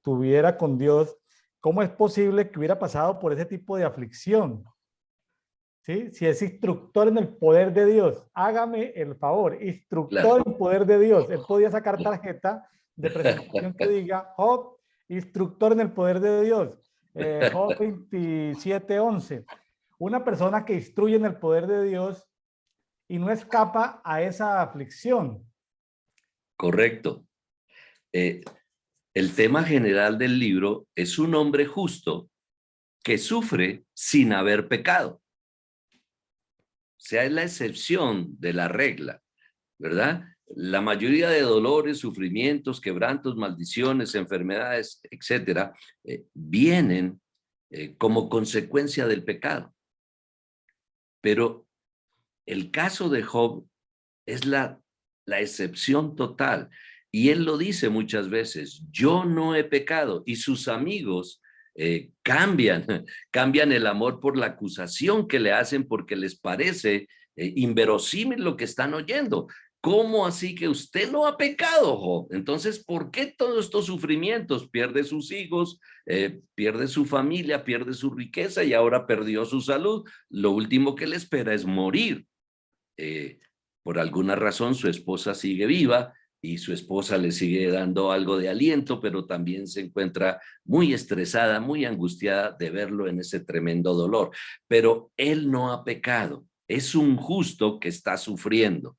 [SPEAKER 1] tuviera con Dios, cómo es posible que hubiera pasado por ese tipo de aflicción? ¿Sí? Si es instructor en el poder de Dios, hágame el favor, instructor
[SPEAKER 2] Claro.
[SPEAKER 1] en el poder de Dios. Él podía sacar tarjeta de presentación que diga Job, instructor en el poder de Dios. Job 27.11. Una persona que instruye en el poder de Dios y no escapa a esa aflicción.
[SPEAKER 2] Correcto. El tema general del libro es un hombre justo que sufre sin haber pecado. O sea, es la excepción de la regla, ¿verdad? La mayoría de dolores, sufrimientos, quebrantos, maldiciones, enfermedades, etcétera, vienen como consecuencia del pecado. Pero el caso de Job es la excepción total. Y él lo dice muchas veces, yo no he pecado. Y sus amigos cambian el amor por la acusación que le hacen porque les parece inverosímil lo que están oyendo. ¿Cómo así que usted no ha pecado, Job? Entonces, ¿por qué todos estos sufrimientos? Pierde sus hijos, pierde su familia, pierde su riqueza y ahora perdió su salud. Lo último que le espera es morir. Por alguna razón su esposa sigue viva y su esposa le sigue dando algo de aliento, pero también se encuentra muy estresada, muy angustiada de verlo en ese tremendo dolor. Pero él no ha pecado, es un justo que está sufriendo.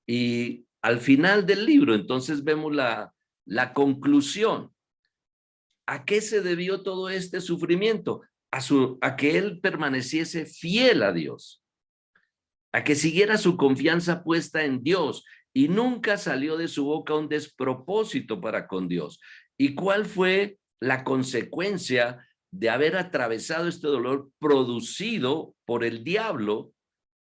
[SPEAKER 2] Y al final del libro, entonces vemos la conclusión. ¿A qué se debió todo este sufrimiento? A que él permaneciese fiel a Dios, a que siguiera su confianza puesta en Dios y nunca salió de su boca un despropósito para con Dios. ¿Y cuál fue la consecuencia de haber atravesado este dolor producido por el diablo?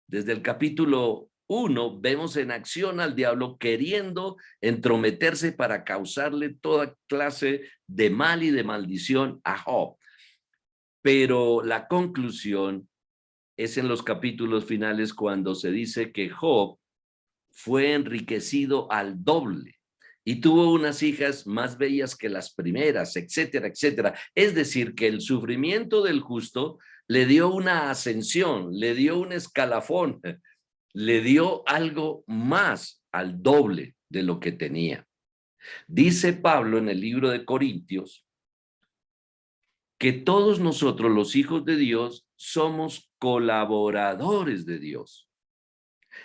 [SPEAKER 2] Desde el capítulo 1 vemos en acción al diablo queriendo entrometerse para causarle toda clase de mal y de maldición a Job. Pero la conclusión es en los capítulos finales cuando se dice que Job fue enriquecido al doble y tuvo unas hijas más bellas que las primeras, etcétera, etcétera. Es decir, que el sufrimiento del justo le dio una ascensión, le dio un escalafón, le dio algo más al doble de lo que tenía. Dice Pablo en el libro de Corintios que todos nosotros, los hijos de Dios, somos colaboradores de Dios.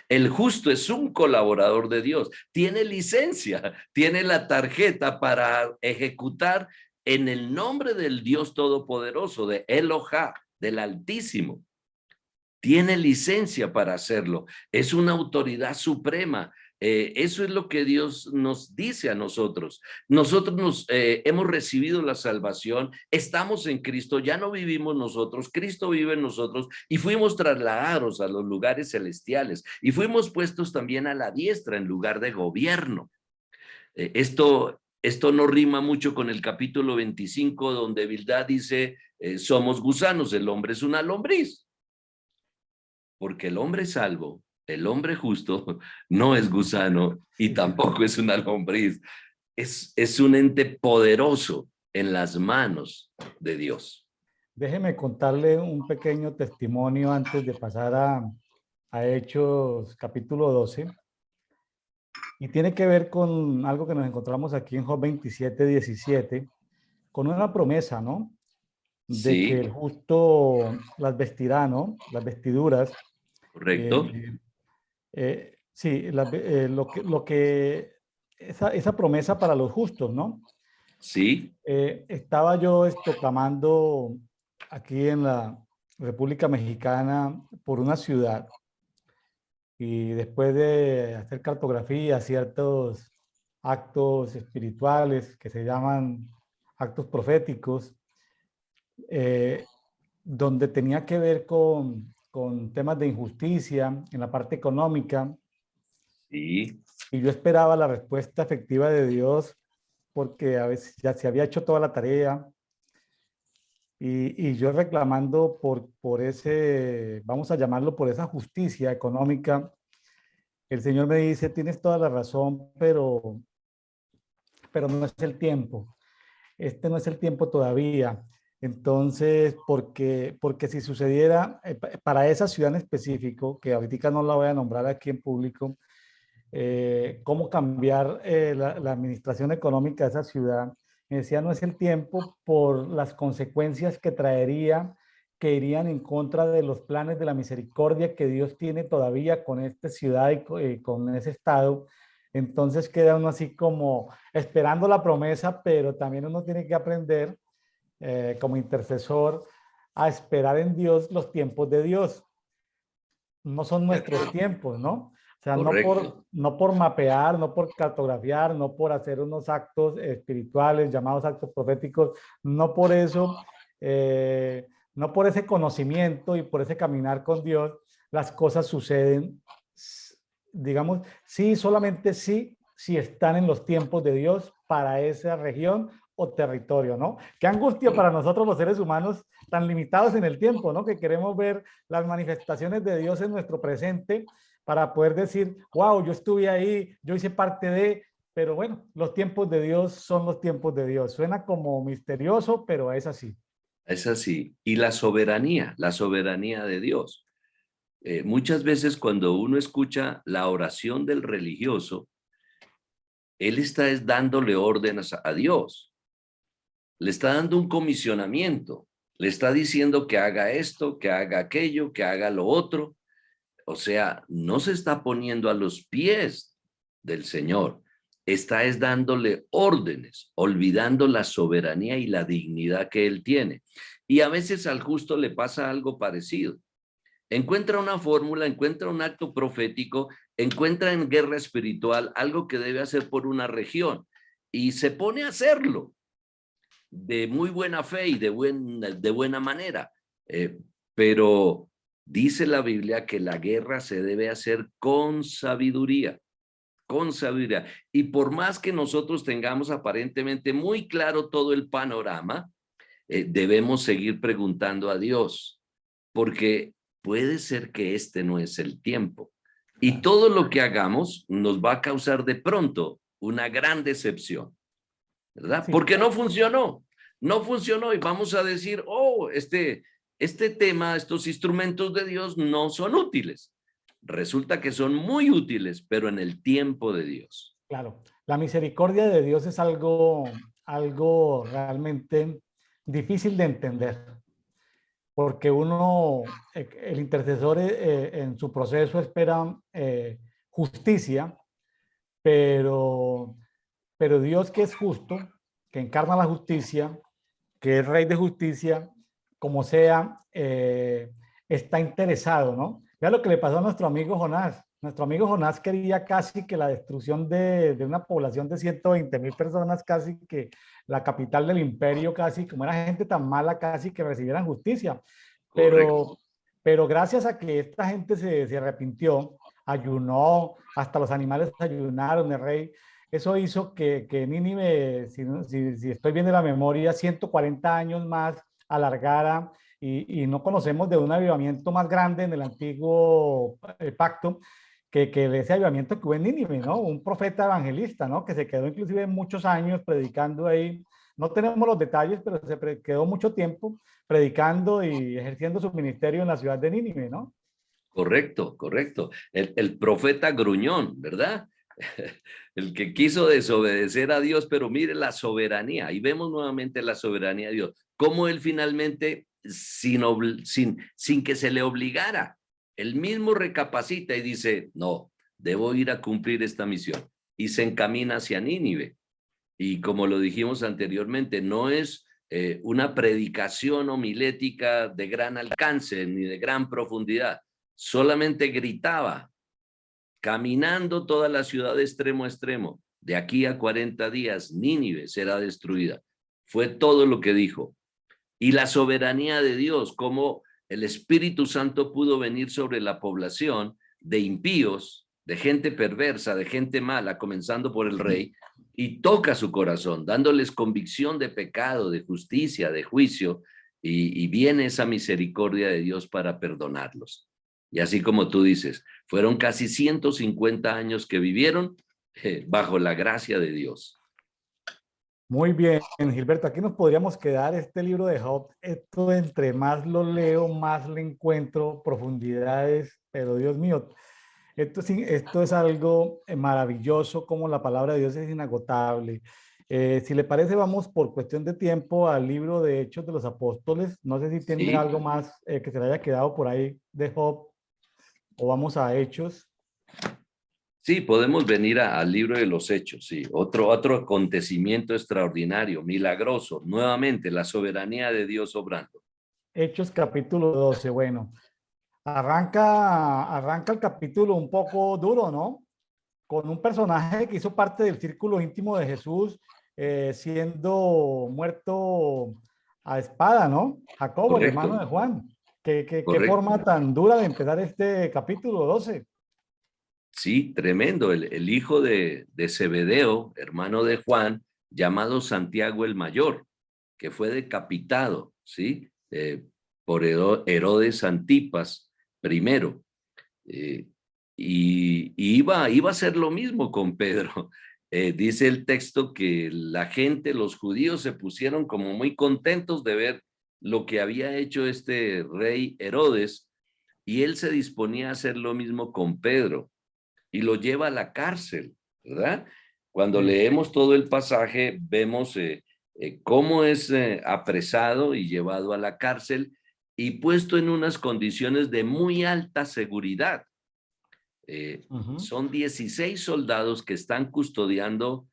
[SPEAKER 2] El justo es un colaborador de Dios, tiene licencia, tiene la tarjeta para ejecutar en el nombre del Dios Todopoderoso, de Elohá, del Altísimo. tiene licencia para hacerlo, es una autoridad suprema. Eso es lo que Dios nos dice a nosotros. Nosotros hemos recibido la salvación, estamos en Cristo, ya no vivimos nosotros, Cristo vive en nosotros y fuimos trasladados a los lugares celestiales y fuimos puestos también a la diestra en lugar de gobierno. Esto no rima mucho con el capítulo 25 donde Bildad dice, somos gusanos, el hombre es una lombriz. Porque el hombre salvo, el hombre justo, no es gusano y
[SPEAKER 1] Sí, sí.
[SPEAKER 2] tampoco es una lombriz. Es un ente poderoso en las manos de Dios.
[SPEAKER 1] Déjeme contarle un pequeño testimonio antes de pasar a Hechos capítulo 12. Y tiene que ver con algo que nos encontramos aquí en Job 27:17, con una promesa, ¿no? De que
[SPEAKER 2] Sí,
[SPEAKER 1] el justo las vestirá, ¿no? Las vestiduras.
[SPEAKER 2] correcto.
[SPEAKER 1] Eh, sí, esa promesa para los justos, ¿no?
[SPEAKER 2] Sí,
[SPEAKER 1] Estaba yo camando aquí en la República Mexicana por una ciudad y después de hacer cartografía, ciertos actos espirituales que se llaman actos proféticos, eh, donde tenía que ver con temas de injusticia en la parte económica,
[SPEAKER 2] sí,
[SPEAKER 1] y yo esperaba la respuesta efectiva de Dios porque a veces ya se había hecho toda la tarea y yo reclamando por ese, vamos a llamarlo, por esa justicia económica. El Señor me dice, tienes toda la razón, pero no es el tiempo. Este no es el tiempo todavía. Entonces, porque si sucediera para esa ciudad en específico, que ahorita no la voy a nombrar aquí en público, cómo cambiar la administración económica de esa ciudad, me decía, no es el tiempo por las consecuencias que traería, que irían en contra de los planes de la misericordia que Dios tiene todavía con esta ciudad y con ese estado. Entonces queda uno así como esperando la promesa, pero también uno tiene que aprender como intercesor a esperar en Dios los tiempos de Dios. No son
[SPEAKER 2] de
[SPEAKER 1] nuestros
[SPEAKER 2] acuerdo,
[SPEAKER 1] tiempos, ¿no? O sea,
[SPEAKER 2] correcto.
[SPEAKER 1] no por mapear, no por cartografiar, no por hacer unos actos espirituales llamados actos proféticos, no por eso, no por ese conocimiento y por ese caminar con Dios, las cosas suceden, digamos, sí, solamente sí, si están en los tiempos de Dios para esa región o territorio, ¿no? Qué angustia para nosotros los seres humanos tan limitados en el tiempo, ¿no? Que queremos ver las manifestaciones de Dios en nuestro presente para poder decir, wow, yo estuve ahí, yo hice parte de, pero bueno, los tiempos de Dios son los tiempos de Dios. Suena como misterioso, pero es así.
[SPEAKER 2] Es así. Y la soberanía de Dios. Muchas veces cuando uno escucha la oración del religioso, él está dándole órdenes a Dios. Le está dando un comisionamiento, le está diciendo que haga esto, que haga aquello, que haga lo otro. O sea, no se está poniendo a los pies del Señor, está es dándole órdenes, olvidando la soberanía y la dignidad que Él tiene. Y a veces al justo le pasa algo parecido. Encuentra una fórmula, encuentra un acto profético, encuentra en guerra espiritual algo que debe hacer por una región y se pone a hacerlo de muy buena fe y de buena manera. Pero dice la Biblia que la guerra se debe hacer con sabiduría, con sabiduría. Y por más que nosotros tengamos aparentemente muy claro todo el panorama, debemos seguir preguntando a Dios, porque puede ser que este no es el tiempo. Y
[SPEAKER 1] Claro.
[SPEAKER 2] todo lo que hagamos nos va a causar de pronto una gran decepción. ¿Verdad?
[SPEAKER 1] Sí,
[SPEAKER 2] Porque no funcionó, no funcionó y vamos a decir, oh, este tema, estos instrumentos de Dios no son útiles. Resulta que son muy útiles, pero en el tiempo de Dios.
[SPEAKER 1] claro. La misericordia de Dios es algo realmente difícil de entender, porque el intercesor en su proceso espera justicia, pero, pero Dios, que es justo, que encarna la justicia, que es Rey de justicia, como sea, está interesado, ¿no? Vea lo que le pasó a nuestro amigo Jonás. Nuestro amigo Jonás quería casi que la destrucción de una población de 120.000 personas, casi que la capital del imperio, casi como era gente tan mala, casi que recibieran justicia.
[SPEAKER 2] Correcto.
[SPEAKER 1] Pero gracias a que esta gente se arrepintió, ayunó, hasta los animales ayunaron, el rey, eso hizo que Nínive, si estoy bien de la memoria, 140 años más alargara y no conocemos de un avivamiento más grande en el antiguo pacto que ese avivamiento que hubo en Nínive, ¿no? Un profeta evangelista, ¿no? Que se quedó inclusive muchos años predicando ahí. No tenemos los detalles, pero quedó mucho tiempo predicando y ejerciendo su ministerio en la ciudad de Nínive, ¿no?
[SPEAKER 2] Correcto, correcto. El profeta gruñón, ¿verdad? El que quiso desobedecer a Dios, pero mire la soberanía. Ahí vemos nuevamente la soberanía de Dios. Cómo él finalmente, sin que se le obligara, él mismo recapacita y dice, no, debo ir a cumplir esta misión. Y se encamina hacia Nínive. Y como lo dijimos anteriormente, no es una predicación homilética de gran alcance ni de gran profundidad. Solamente gritaba, caminando toda la ciudad de extremo a extremo, de aquí a 40 días, Nínive será destruida. Fue todo lo que dijo. Y la soberanía de Dios, como el Espíritu Santo pudo venir sobre la población de impíos, de gente perversa, de gente mala, comenzando por el rey, y toca su corazón, dándoles convicción de pecado, de justicia, de juicio, y viene esa misericordia de Dios para perdonarlos. Y así como tú dices, fueron casi 150 años que vivieron bajo la gracia de Dios.
[SPEAKER 1] Muy bien, Gilberto, aquí nos podríamos quedar este libro de Job. Esto entre más lo leo, más le encuentro profundidades, pero Dios mío, esto es algo maravilloso, como la palabra de Dios es inagotable. Si le parece, vamos por cuestión de tiempo al libro de Hechos de los Apóstoles. No sé si tiene
[SPEAKER 2] Sí,
[SPEAKER 1] algo más que se le haya quedado por ahí de Job o vamos a Hechos.
[SPEAKER 2] sí, podemos venir al libro de los Hechos, sí. Otro acontecimiento extraordinario, milagroso, nuevamente la soberanía de Dios obrando.
[SPEAKER 1] Hechos capítulo 12. Bueno, arranca el capítulo un poco duro, ¿no? Con un personaje que hizo parte del círculo íntimo de Jesús, siendo muerto a espada, ¿no? Jacobo, el hermano
[SPEAKER 2] Correcto,
[SPEAKER 1] de Juan. ¿Qué
[SPEAKER 2] correcto.
[SPEAKER 1] forma tan dura de empezar este capítulo 12?
[SPEAKER 2] Sí, tremendo. El hijo de Zebedeo, hermano de Juan, llamado Santiago el Mayor, que fue decapitado, ¿sí? Por Herodes Antipas primero. Eh, y iba a ser lo mismo con Pedro. Dice el texto que la gente, los judíos, se pusieron como muy contentos de ver lo que había hecho este rey Herodes, y él se disponía a hacer lo mismo con Pedro y lo lleva a la cárcel, ¿verdad? Cuando
[SPEAKER 1] Sí.
[SPEAKER 2] leemos todo el pasaje, vemos cómo es apresado y llevado a la cárcel y puesto en unas condiciones de muy alta seguridad.
[SPEAKER 1] Ujú.
[SPEAKER 2] Son 16 soldados que están custodiando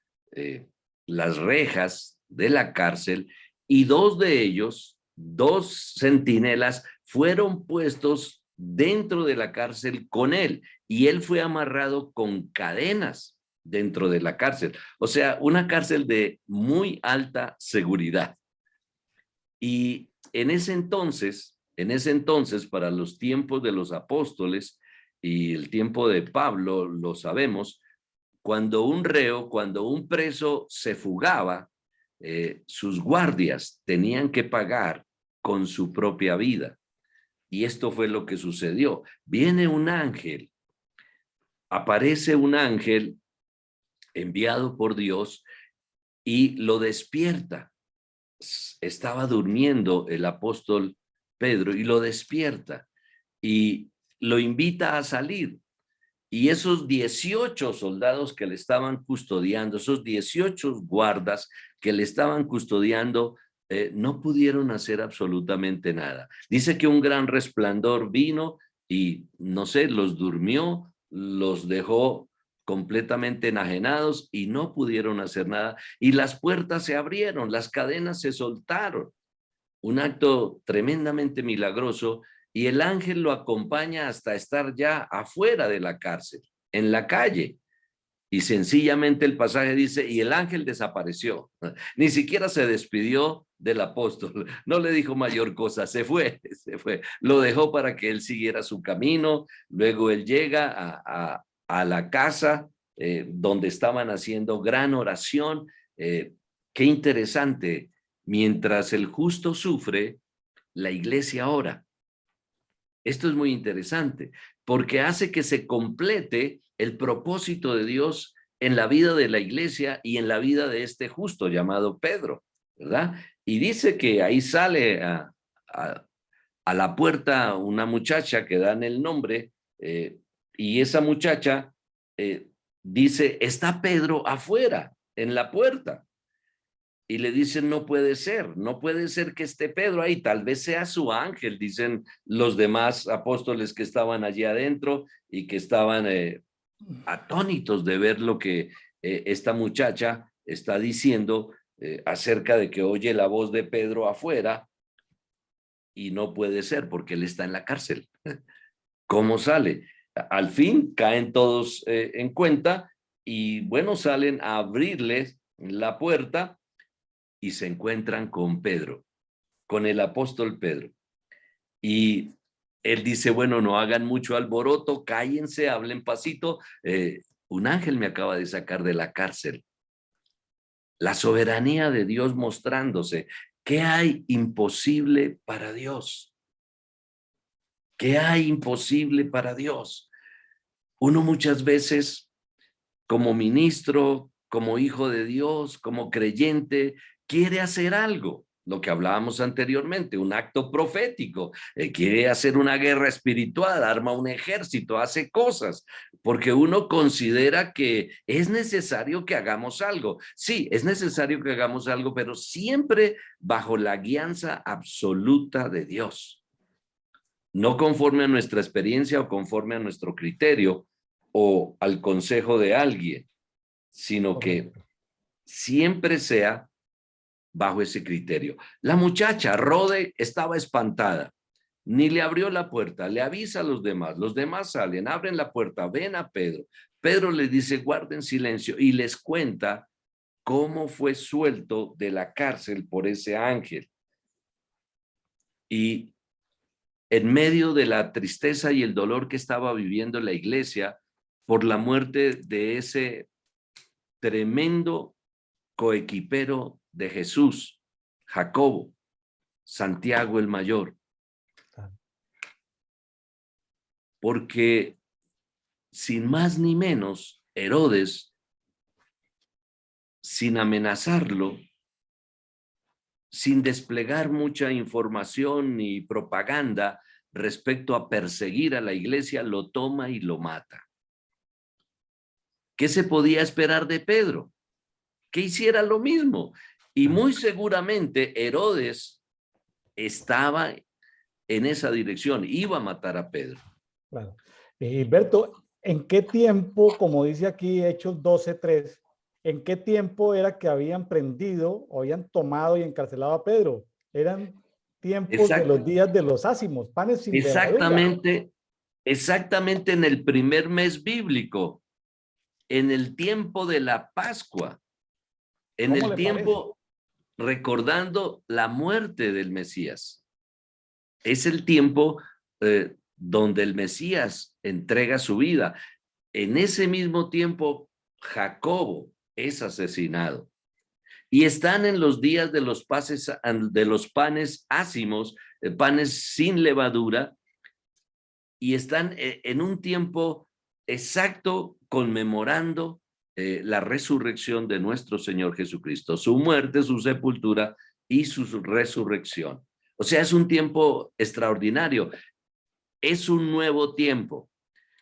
[SPEAKER 2] las rejas de la cárcel, y dos de ellos, dos centinelas, fueron puestos dentro de la cárcel con él, y él fue amarrado con cadenas dentro de la cárcel. O sea, una cárcel de muy alta seguridad. Y en ese entonces, para los tiempos de los apóstoles y el tiempo de Pablo, lo sabemos, cuando un reo, cuando un preso se fugaba, sus guardias tenían que pagar con su propia vida. Y esto fue lo que sucedió. Viene un ángel, aparece un ángel enviado por Dios y lo despierta. Estaba durmiendo el apóstol Pedro y lo despierta y lo invita a salir. Y esos 18 soldados que le estaban custodiando, esos 18 guardas que le estaban custodiando, no pudieron hacer absolutamente nada. Dice que un gran resplandor vino y, no sé, los durmió, los dejó completamente enajenados y no pudieron hacer nada. Y las puertas se abrieron, las cadenas se soltaron. Un acto tremendamente milagroso, y el ángel lo acompaña hasta estar ya afuera de la cárcel, en la calle. Y sencillamente el pasaje dice, y el ángel desapareció. Ni siquiera se despidió del apóstol, no le dijo mayor cosa, se fue. Lo dejó para que él siguiera su camino. Luego él llega a la casa donde estaban haciendo gran oración. Qué interesante, mientras el justo sufre, la iglesia ora. Esto es muy interesante, porque hace que se complete el propósito de Dios en la vida de la iglesia y en la vida de este justo llamado Pedro, ¿verdad? Y dice que ahí sale a la puerta una muchacha que dan el nombre, y esa muchacha dice, está Pedro afuera, en la puerta. Y le dicen, no puede ser que esté Pedro ahí, tal vez sea su ángel, dicen los demás apóstoles que estaban allí adentro y que estaban atónitos de ver lo que esta muchacha está diciendo acerca de que oye la voz de Pedro afuera y no puede ser porque él está en la cárcel. ¿Cómo sale? Al fin caen todos en cuenta y bueno, salen a abrirles la puerta y se encuentran con Pedro, con el apóstol Pedro. Y él dice, bueno, no hagan mucho alboroto, cállense, hablen pasito. Un ángel me acaba de sacar de la cárcel. La soberanía de Dios mostrándose. ¿Qué hay imposible para Dios? ¿Qué hay imposible para Dios? Uno muchas veces, como ministro, como hijo de Dios, como creyente, quiere hacer algo, lo que hablábamos anteriormente, un acto profético, quiere hacer una guerra espiritual, arma un ejército, hace cosas, porque uno considera que es necesario que hagamos algo. Sí, es necesario que hagamos algo, pero siempre bajo la guianza absoluta de Dios. No conforme a nuestra experiencia o conforme a nuestro criterio o al consejo de alguien, sino que siempre sea bajo ese criterio. La muchacha, Rode, estaba espantada, ni le abrió la puerta, le avisa a los demás salen, abren la puerta, ven a Pedro. Pedro les dice, guarden silencio y les cuenta cómo fue suelto de la cárcel por ese ángel. Y en medio de la tristeza y el dolor que estaba viviendo la iglesia por la muerte de ese tremendo coequipero de Jesús, Jacobo, Santiago el mayor. Porque sin más ni menos, Herodes, sin amenazarlo, sin desplegar mucha información ni propaganda respecto a perseguir a la iglesia, lo toma y lo mata. ¿Qué se podía esperar de Pedro? Que hiciera lo mismo. Y muy seguramente Herodes estaba en esa dirección, iba a matar a Pedro.
[SPEAKER 1] Claro. Berto, ¿en qué tiempo, como dice aquí Hechos 12:3, en qué tiempo era que habían prendido o habían tomado y encarcelado a Pedro? Eran tiempos de los días de los ácimos, panes sin levadura.
[SPEAKER 2] Exactamente en el primer mes bíblico, en el tiempo de la Pascua, en
[SPEAKER 1] ¿Cómo
[SPEAKER 2] el
[SPEAKER 1] le parece?
[SPEAKER 2] tiempo recordando la muerte del Mesías. Es el tiempo donde el Mesías entrega su vida. En ese mismo tiempo, Jacobo es asesinado. Y están en los días de los panes ácimos, panes sin levadura, y están en un tiempo exacto conmemorando la resurrección de nuestro Señor Jesucristo, su muerte, su sepultura y su resurrección. O sea, es un tiempo extraordinario, es un nuevo tiempo.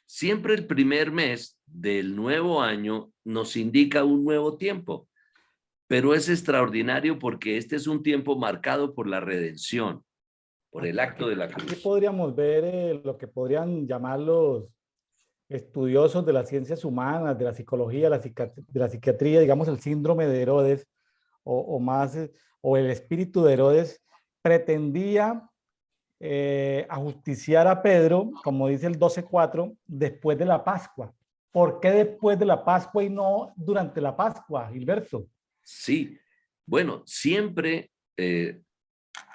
[SPEAKER 2] Siempre el primer mes del nuevo año nos indica un nuevo tiempo, pero es extraordinario porque este es un tiempo marcado por la redención, por el acto de la cruz.
[SPEAKER 1] Aquí podríamos ver lo que podrían llamar los estudiosos de las ciencias humanas, de la psicología, de la psiquiatría, digamos el síndrome de Herodes o más, o el espíritu de Herodes pretendía ajusticiar a Pedro, como dice el 12:4, después de la Pascua. ¿Por qué después de la Pascua y no durante la Pascua, Gilberto?
[SPEAKER 2] Sí, bueno, siempre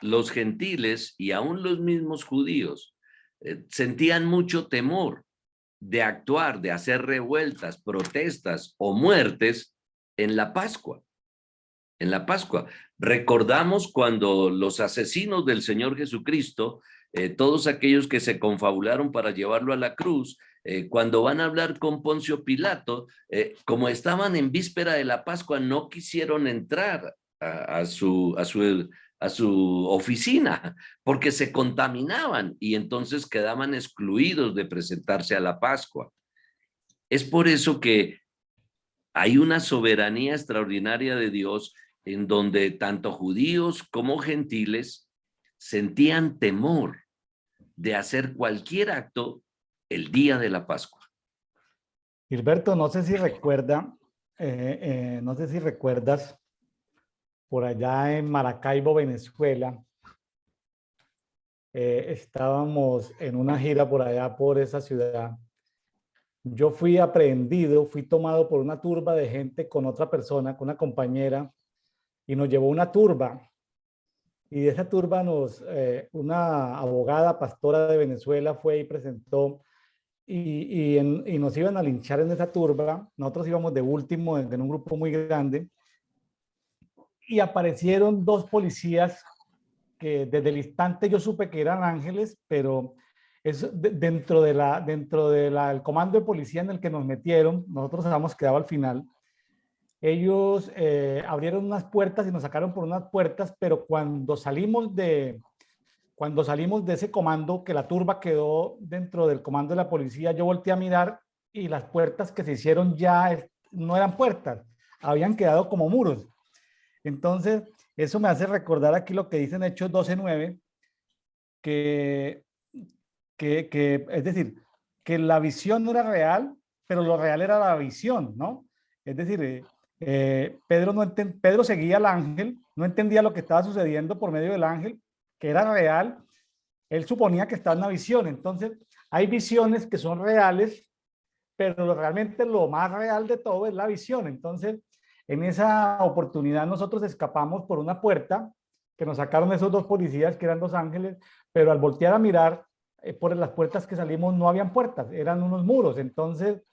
[SPEAKER 2] los gentiles y aún los mismos judíos sentían mucho temor de actuar, de hacer revueltas, protestas o muertes en la Pascua. En la Pascua. Recordamos cuando los asesinos del Señor Jesucristo, todos aquellos que se confabularon para llevarlo a la cruz, cuando van a hablar con Poncio Pilato, como estaban en víspera de la Pascua, no quisieron entrar a su oficina porque se contaminaban y entonces quedaban excluidos de presentarse a la Pascua. Es por eso que hay una soberanía extraordinaria de Dios en donde tanto judíos como gentiles sentían temor de hacer cualquier acto el día de la Pascua.
[SPEAKER 1] Gilberto, no sé si recuerda, no sé si recuerdas, por allá en Maracaibo, Venezuela, estábamos en una gira por allá, por esa ciudad. Yo fui aprehendido, fui tomado por una turba de gente con otra persona, con una compañera, y nos llevó una turba. Y de esa turba una abogada pastora de Venezuela fue y presentó, y nos iban a linchar en esa turba. Nosotros íbamos de último en un grupo muy grande, y aparecieron dos policías que desde el instante yo supe que eran ángeles, pero dentro del comando de policía en el que nos metieron, nosotros habíamos quedado al final. Ellos abrieron unas puertas y nos sacaron por unas puertas, pero cuando salimos de ese comando, que la turba quedó dentro del comando de la policía, yo volteé a mirar y las puertas que se hicieron ya no eran puertas, habían quedado como muros. Entonces, eso me hace recordar aquí lo que dicen Hechos 12:9, que, es decir, que la visión no era real, pero lo real era la visión, ¿no? Es decir, Pedro seguía al ángel, no entendía lo que estaba sucediendo por medio del ángel, que era real. Él suponía que estaba en una visión. Entonces, hay visiones que son reales, pero realmente lo más real de todo es la visión. Entonces, en esa oportunidad nosotros escapamos por una puerta que nos sacaron esos dos policías que eran dos ángeles, pero al voltear a mirar por las puertas que salimos no habían puertas, eran unos muros. Entonces,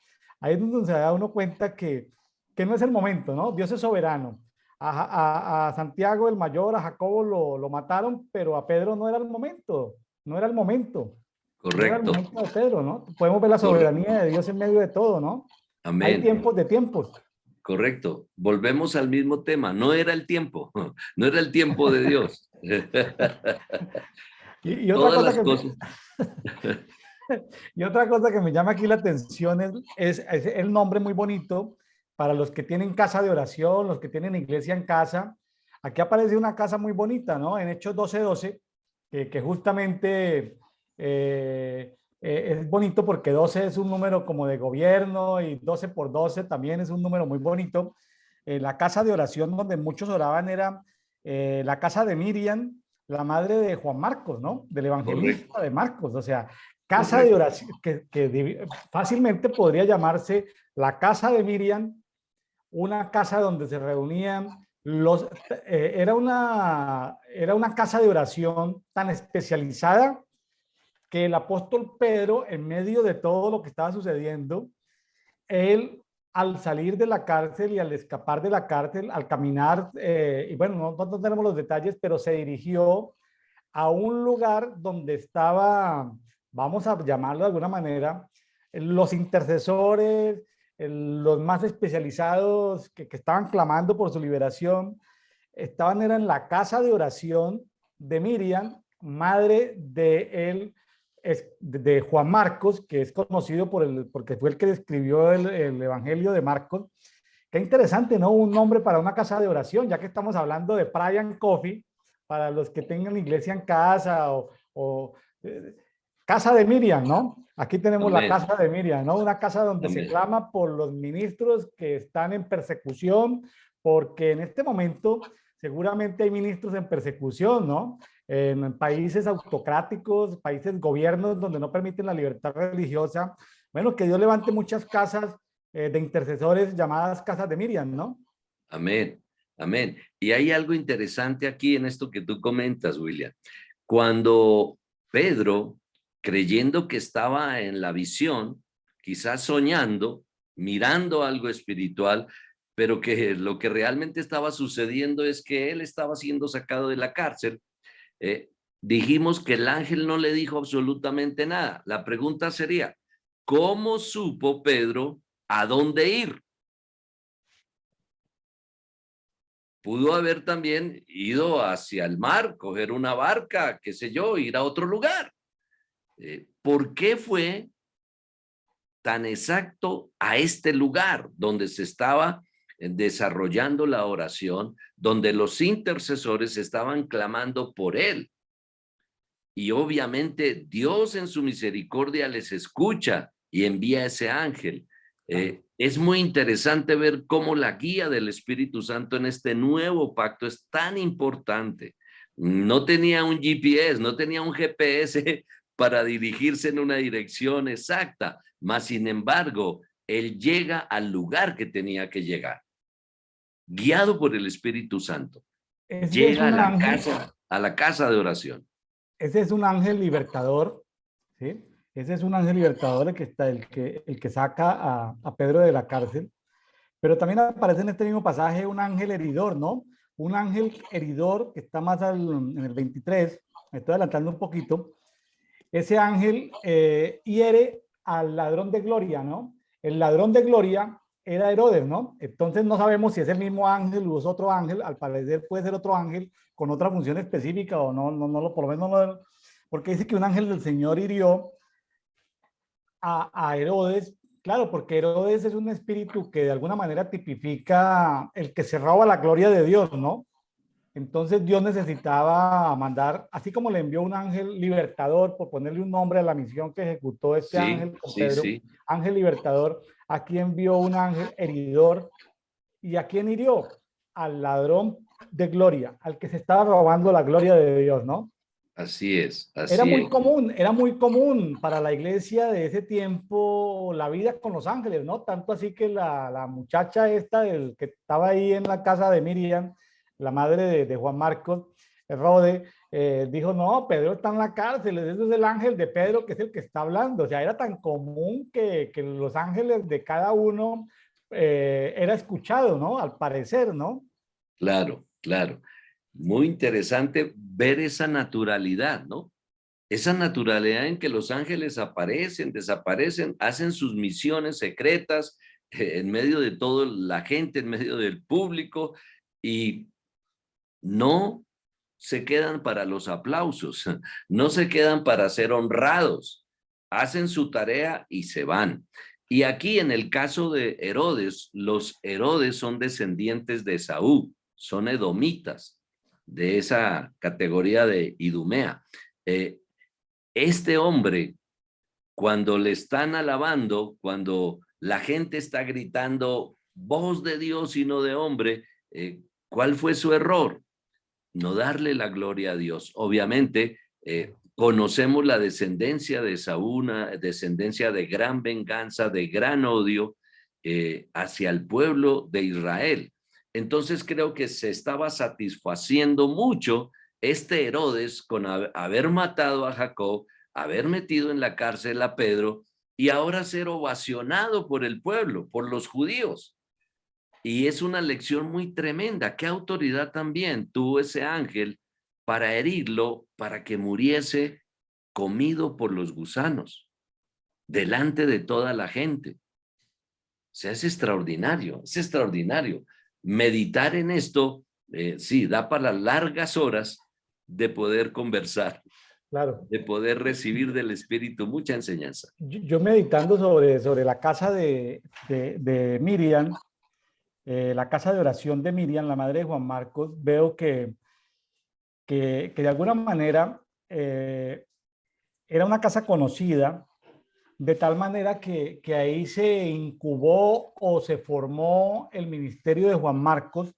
[SPEAKER 1] ahí es donde se da uno cuenta que no es el momento, ¿no? Dios es soberano. A Santiago el mayor, a Jacobo lo mataron, pero a Pedro no era el momento, no era el momento. No era el
[SPEAKER 2] Correcto.
[SPEAKER 1] momento de Pedro, ¿no? Podemos ver la soberanía de Dios en medio de todo, ¿no? Hay
[SPEAKER 2] Amén.
[SPEAKER 1] tiempos de tiempos.
[SPEAKER 2] Correcto. Volvemos al mismo tema. No era el tiempo. No era el tiempo de Dios.
[SPEAKER 1] Y otra
[SPEAKER 2] Todas
[SPEAKER 1] cosa
[SPEAKER 2] las cosas.
[SPEAKER 1] y otra cosa que me llama aquí la atención es el nombre muy bonito para los que tienen casa de oración, los que tienen iglesia en casa. Aquí aparece una casa muy bonita, ¿no? En Hechos 12:12, que justamente es bonito porque 12 es un número como de gobierno y 12 por 12 también es un número muy bonito. La casa de oración donde muchos oraban era la casa de Miriam, la madre de Juan Marcos, ¿no? Del
[SPEAKER 2] Correcto.
[SPEAKER 1] evangelista de Marcos. O sea, casa de
[SPEAKER 2] Correcto.
[SPEAKER 1] oración que fácilmente podría llamarse la casa de Miriam, una casa donde se reunían era una casa de oración tan especializada que el apóstol Pedro, en medio de todo lo que estaba sucediendo, él al salir de la cárcel y al escapar de la cárcel, al caminar, y bueno, no tenemos los detalles, pero se dirigió a un lugar donde estaba, vamos a llamarlo de alguna manera, los intercesores, los más especializados que estaban clamando por su liberación, era en la casa de oración de Miriam, madre de él, de Juan Marcos, que es conocido porque fue el que escribió el Evangelio de Marcos. Qué interesante, ¿no? Un nombre para una casa de oración, ya que estamos hablando de Brian Coffee, para los que tengan iglesia en casa o casa de Miriam, ¿no? Aquí tenemos la
[SPEAKER 2] Amén.
[SPEAKER 1] casa de Miriam, ¿no? Una casa donde se
[SPEAKER 2] Amén.
[SPEAKER 1] clama por los ministros que están en persecución, porque en este momento seguramente hay ministros en persecución, ¿no? en países autocráticos, países, gobiernos donde no permiten la libertad religiosa. Bueno, que Dios levante muchas casas de intercesores llamadas casas de Miriam, ¿no?
[SPEAKER 2] Amén, amén. Y hay algo interesante aquí en esto que tú comentas, William. Cuando Pedro, creyendo que estaba en la visión, quizás soñando, mirando algo espiritual, pero que lo que realmente estaba sucediendo es que él estaba siendo sacado de la cárcel, dijimos que el ángel no le dijo absolutamente nada. La pregunta sería, ¿cómo supo Pedro a dónde ir? Pudo haber también ido hacia el mar, coger una barca, qué sé yo, ir a otro lugar. ¿Por qué fue tan exacto a este lugar donde se estaba desarrollando la oración, donde los intercesores estaban clamando por él? Y obviamente Dios en su misericordia les escucha y envía ese ángel. Es muy interesante ver cómo la guía del Espíritu Santo en este nuevo pacto es tan importante. No tenía un GPS, no tenía un GPS para dirigirse en una dirección exacta, mas sin embargo, él llega al lugar que tenía que llegar, guiado por el Espíritu Santo.
[SPEAKER 1] Ese es
[SPEAKER 2] Llega
[SPEAKER 1] un ángel,
[SPEAKER 2] a la casa de oración.
[SPEAKER 1] ese es un ángel libertador, ¿sí? Ese es un ángel libertador el que saca a Pedro de la cárcel. Pero también aparece en este mismo pasaje un ángel heridor, ¿no? Un ángel heridor que está más en el 23, me estoy adelantando un poquito. Ese ángel hiere al ladrón de gloria, ¿no? El ladrón de gloria era Herodes, ¿no? Entonces no sabemos si es el mismo ángel o es otro ángel, al parecer puede ser otro ángel con otra función específica o por lo menos no, porque dice que un ángel del Señor hirió a Herodes, claro, porque Herodes es un espíritu que de alguna manera tipifica el que se roba la gloria de Dios, ¿no? Entonces Dios necesitaba mandar, así como le envió un ángel libertador, por ponerle un nombre a la misión que ejecutó este
[SPEAKER 2] Sí,
[SPEAKER 1] ángel con
[SPEAKER 2] sí,
[SPEAKER 1] Pedro,
[SPEAKER 2] sí.
[SPEAKER 1] ángel libertador, aquí envió un ángel heridor. ¿Y a quién hirió? Al ladrón de gloria, al que se estaba robando la gloria de Dios, ¿no?
[SPEAKER 2] Así es, así es.
[SPEAKER 1] Era muy común para la iglesia de ese tiempo la vida con los ángeles, ¿no? Tanto así que la muchacha esta, del que estaba ahí en la casa de Miriam, la madre de Juan Marcos, Rode, dijo, no, Pedro está en la cárcel, ese es el ángel de Pedro que es el que está hablando. O sea, era tan común que los ángeles de cada uno era escuchado, ¿no? Al parecer, ¿no?
[SPEAKER 2] Claro, claro. Muy interesante ver esa naturalidad, ¿no? Esa naturalidad en que los ángeles aparecen, desaparecen, hacen sus misiones secretas en medio de toda la gente, en medio del público, y no se quedan para los aplausos, no se quedan para ser honrados, hacen su tarea y se van. Y aquí en el caso de Herodes, los Herodes son descendientes de Saúl, son edomitas, de esa categoría de Idumea. Este hombre, cuando le están alabando, cuando la gente está gritando voz de Dios y no de hombre, ¿cuál fue su error? No darle la gloria a Dios. Obviamente, conocemos la descendencia de Saúl, una descendencia de gran venganza, de gran odio hacia el pueblo de Israel. Entonces creo que se estaba satisfaciendo mucho este Herodes con haber matado a Jacob, haber metido en la cárcel a Pedro y ahora ser ovacionado por el pueblo, por los judíos. Y es una lección muy tremenda. ¿Qué autoridad también tuvo ese ángel para herirlo, para que muriese comido por los gusanos, delante de toda la gente? O sea, es extraordinario, es extraordinario. Meditar en esto, sí, da para largas horas de poder conversar,
[SPEAKER 1] Claro.
[SPEAKER 2] de poder recibir del Espíritu mucha enseñanza.
[SPEAKER 1] Yo meditando sobre la casa de Miriam, la casa de oración de Miriam, la madre de Juan Marcos, veo que de alguna manera era una casa conocida, de tal manera que ahí se incubó o se formó el ministerio de Juan Marcos,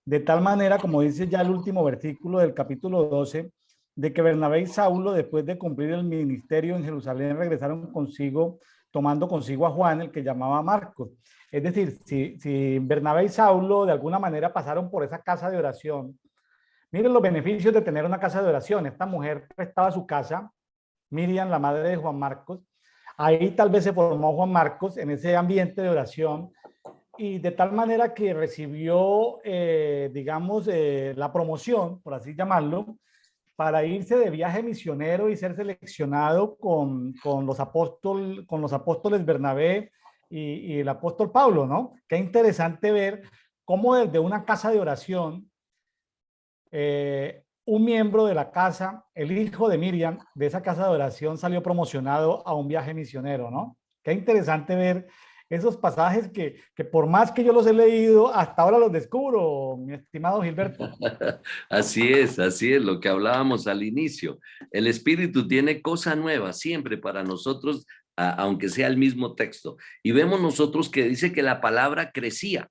[SPEAKER 1] de tal manera, como dice ya el último versículo del capítulo 12, de que Bernabé y Saulo, después de cumplir el ministerio en Jerusalén, regresaron consigo, tomando consigo a Juan, el que llamaba Marcos. Es decir, si Bernabé y Saulo de alguna manera pasaron por esa casa de oración, miren los beneficios de tener una casa de oración. Esta mujer prestaba su casa, Miriam, la madre de Juan Marcos. Ahí tal vez se formó Juan Marcos en ese ambiente de oración y de tal manera que recibió, digamos, la promoción, por así llamarlo, para irse de viaje misionero y ser seleccionado con los apóstoles Bernabé y el apóstol Pablo, ¿no? Qué interesante ver cómo desde una casa de oración, un miembro de la casa, el hijo de Miriam, de esa casa de oración, salió promocionado a un viaje misionero, ¿no? Qué interesante ver esos pasajes que por más que yo los he leído, hasta ahora los descubro, mi estimado Gilberto.
[SPEAKER 2] Así es lo que hablábamos al inicio. El Espíritu tiene cosa nueva siempre para nosotros, aunque sea el mismo texto. Y vemos nosotros que dice que la palabra crecía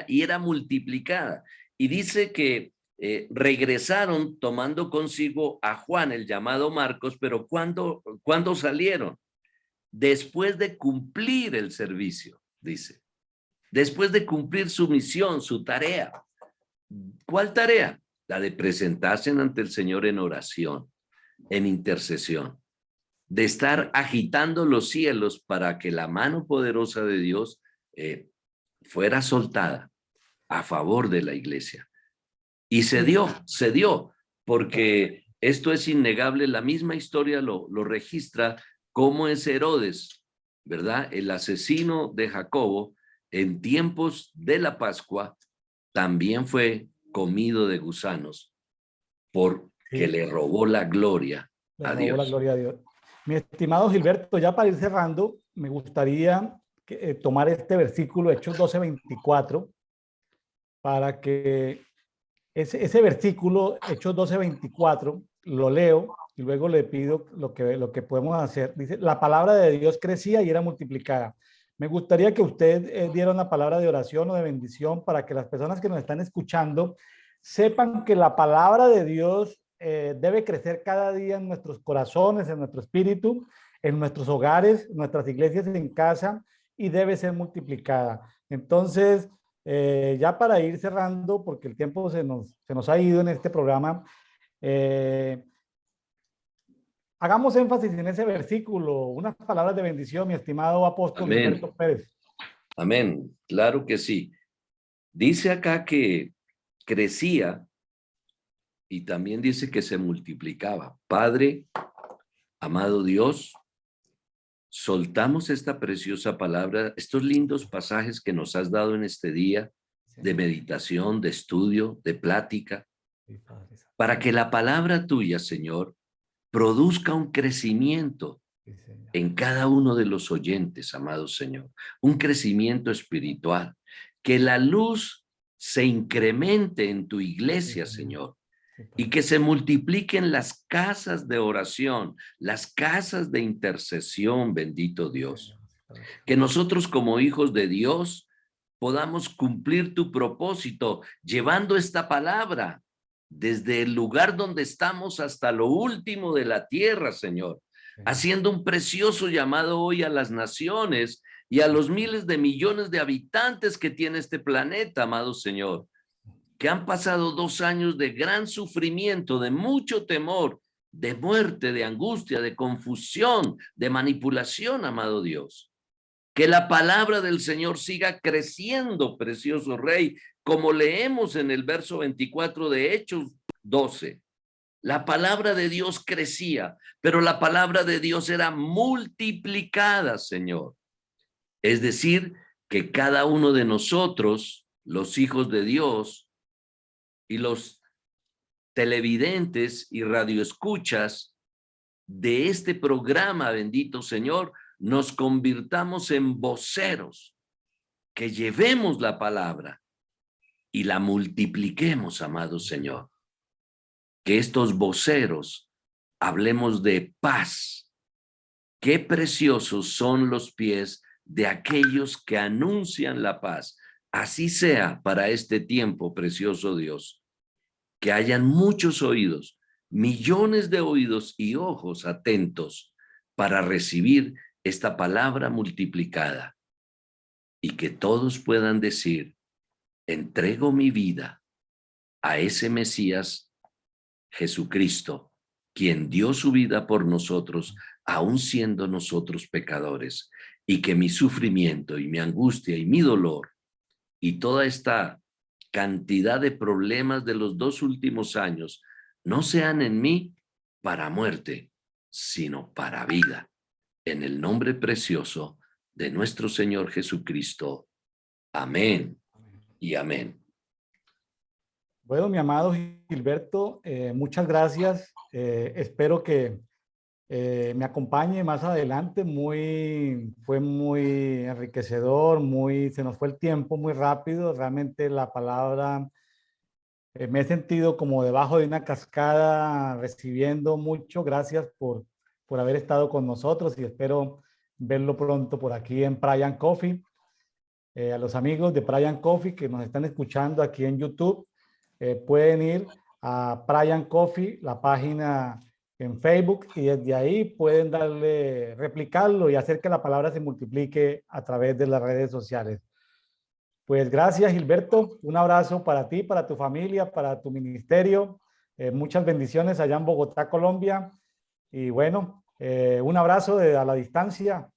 [SPEAKER 2] y era multiplicada. Y dice que regresaron tomando consigo a Juan, el llamado Marcos, pero ¿cuándo salieron? Después de cumplir el servicio, dice. Después de cumplir su misión, su tarea. ¿Cuál tarea? La de presentarse ante el Señor en oración, en intercesión, de estar agitando los cielos para que la mano poderosa de Dios fuera soltada a favor de la iglesia. Y se dio, porque esto es innegable, la misma historia lo registra, cómo es Herodes, ¿verdad? El asesino de Jacobo, en tiempos de la Pascua, también fue comido de gusanos porque
[SPEAKER 1] Sí,
[SPEAKER 2] le robó la gloria
[SPEAKER 1] le
[SPEAKER 2] a
[SPEAKER 1] robó la
[SPEAKER 2] Dios.
[SPEAKER 1] gloria a Dios. Mi estimado Gilberto, ya para ir cerrando, me gustaría tomar este versículo, Hechos 12:24, para que ese versículo, Hechos 12:24, lo leo y luego le pido lo que podemos hacer. Dice, la palabra de Dios crecía y era multiplicada. Me gustaría que usted diera una palabra de oración o de bendición para que las personas que nos están escuchando sepan que la palabra de Dios debe crecer cada día en nuestros corazones, en nuestro espíritu, en nuestros hogares, en nuestras iglesias, en casa, y debe ser multiplicada. Entonces, ya para ir cerrando, porque el tiempo se nos ha ido en este programa, hagamos énfasis en ese versículo, unas palabras de bendición, mi estimado apóstol
[SPEAKER 2] Amén.
[SPEAKER 1] Gilberto Pérez.
[SPEAKER 2] Amén. Claro que sí. Dice acá que crecía y también dice que se multiplicaba. Padre, amado Dios, soltamos esta preciosa palabra, estos lindos pasajes que nos has dado en este día de meditación, de estudio, de plática, para que la palabra tuya, Señor, produzca un crecimiento en cada uno de los oyentes, amado Señor, un crecimiento espiritual, que la luz se incremente en tu iglesia, Señor, y que se multipliquen las casas de oración, las casas de intercesión, bendito Dios. Que nosotros como hijos de Dios podamos cumplir tu propósito, llevando esta palabra desde el lugar donde estamos hasta lo último de la tierra, Señor, haciendo un precioso llamado hoy a las naciones y a los miles de millones de habitantes que tiene este planeta, amado Señor, que han pasado 2 años de gran sufrimiento, de mucho temor, de muerte, de angustia, de confusión, de manipulación, amado Dios. Que la palabra del Señor siga creciendo, precioso Rey, como leemos en el verso 24 de Hechos 12. La palabra de Dios crecía, pero la palabra de Dios era multiplicada, Señor. Es decir, que cada uno de nosotros, los hijos de Dios y los televidentes y radioescuchas de este programa, bendito Señor, nos convirtamos en voceros, que llevemos la palabra y la multipliquemos, amado Señor. Que estos voceros hablemos de paz. Qué preciosos son los pies de aquellos que anuncian la paz. Así sea para este tiempo, precioso Dios. que hayan muchos oídos, millones de oídos y ojos atentos para recibir esta palabra multiplicada y que todos puedan decir, entrego mi vida a ese Mesías Jesucristo, quien dio su vida por nosotros, aun siendo nosotros pecadores, y que mi sufrimiento y mi angustia y mi dolor y toda esta cantidad de problemas de los 2 últimos años no sean en mí para muerte, sino para vida. En el nombre precioso de nuestro Señor Jesucristo. Amén y amén.
[SPEAKER 1] Bueno, mi amado Gilberto, muchas gracias. Espero que me acompañe más adelante. Fue muy enriquecedor, se nos fue el tiempo muy rápido. Realmente la palabra, me he sentido como debajo de una cascada recibiendo mucho. Gracias por haber estado con nosotros y espero verlo pronto por aquí en Brian Coffee. A los amigos de Brian Coffee que nos están escuchando aquí en YouTube, pueden ir a Brian Coffee, la página en Facebook, y desde ahí pueden replicarlo y hacer que la palabra se multiplique a través de las redes sociales. Pues gracias, Gilberto. Un abrazo para ti, para tu familia, para tu ministerio. Muchas bendiciones allá en Bogotá, Colombia. Y bueno, un abrazo a la distancia.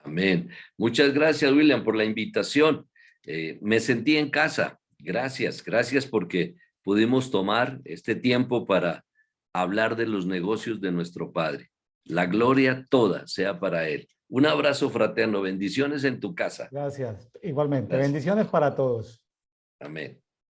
[SPEAKER 2] Amén. Muchas gracias, William, por la invitación. Me sentí en casa. Gracias, gracias porque pudimos tomar este tiempo para hablar de los negocios de nuestro Padre. La gloria toda sea para Él. Un abrazo fraterno. Bendiciones en tu casa.
[SPEAKER 1] Gracias. Igualmente.
[SPEAKER 2] Gracias.
[SPEAKER 1] Bendiciones para todos.
[SPEAKER 2] Amén.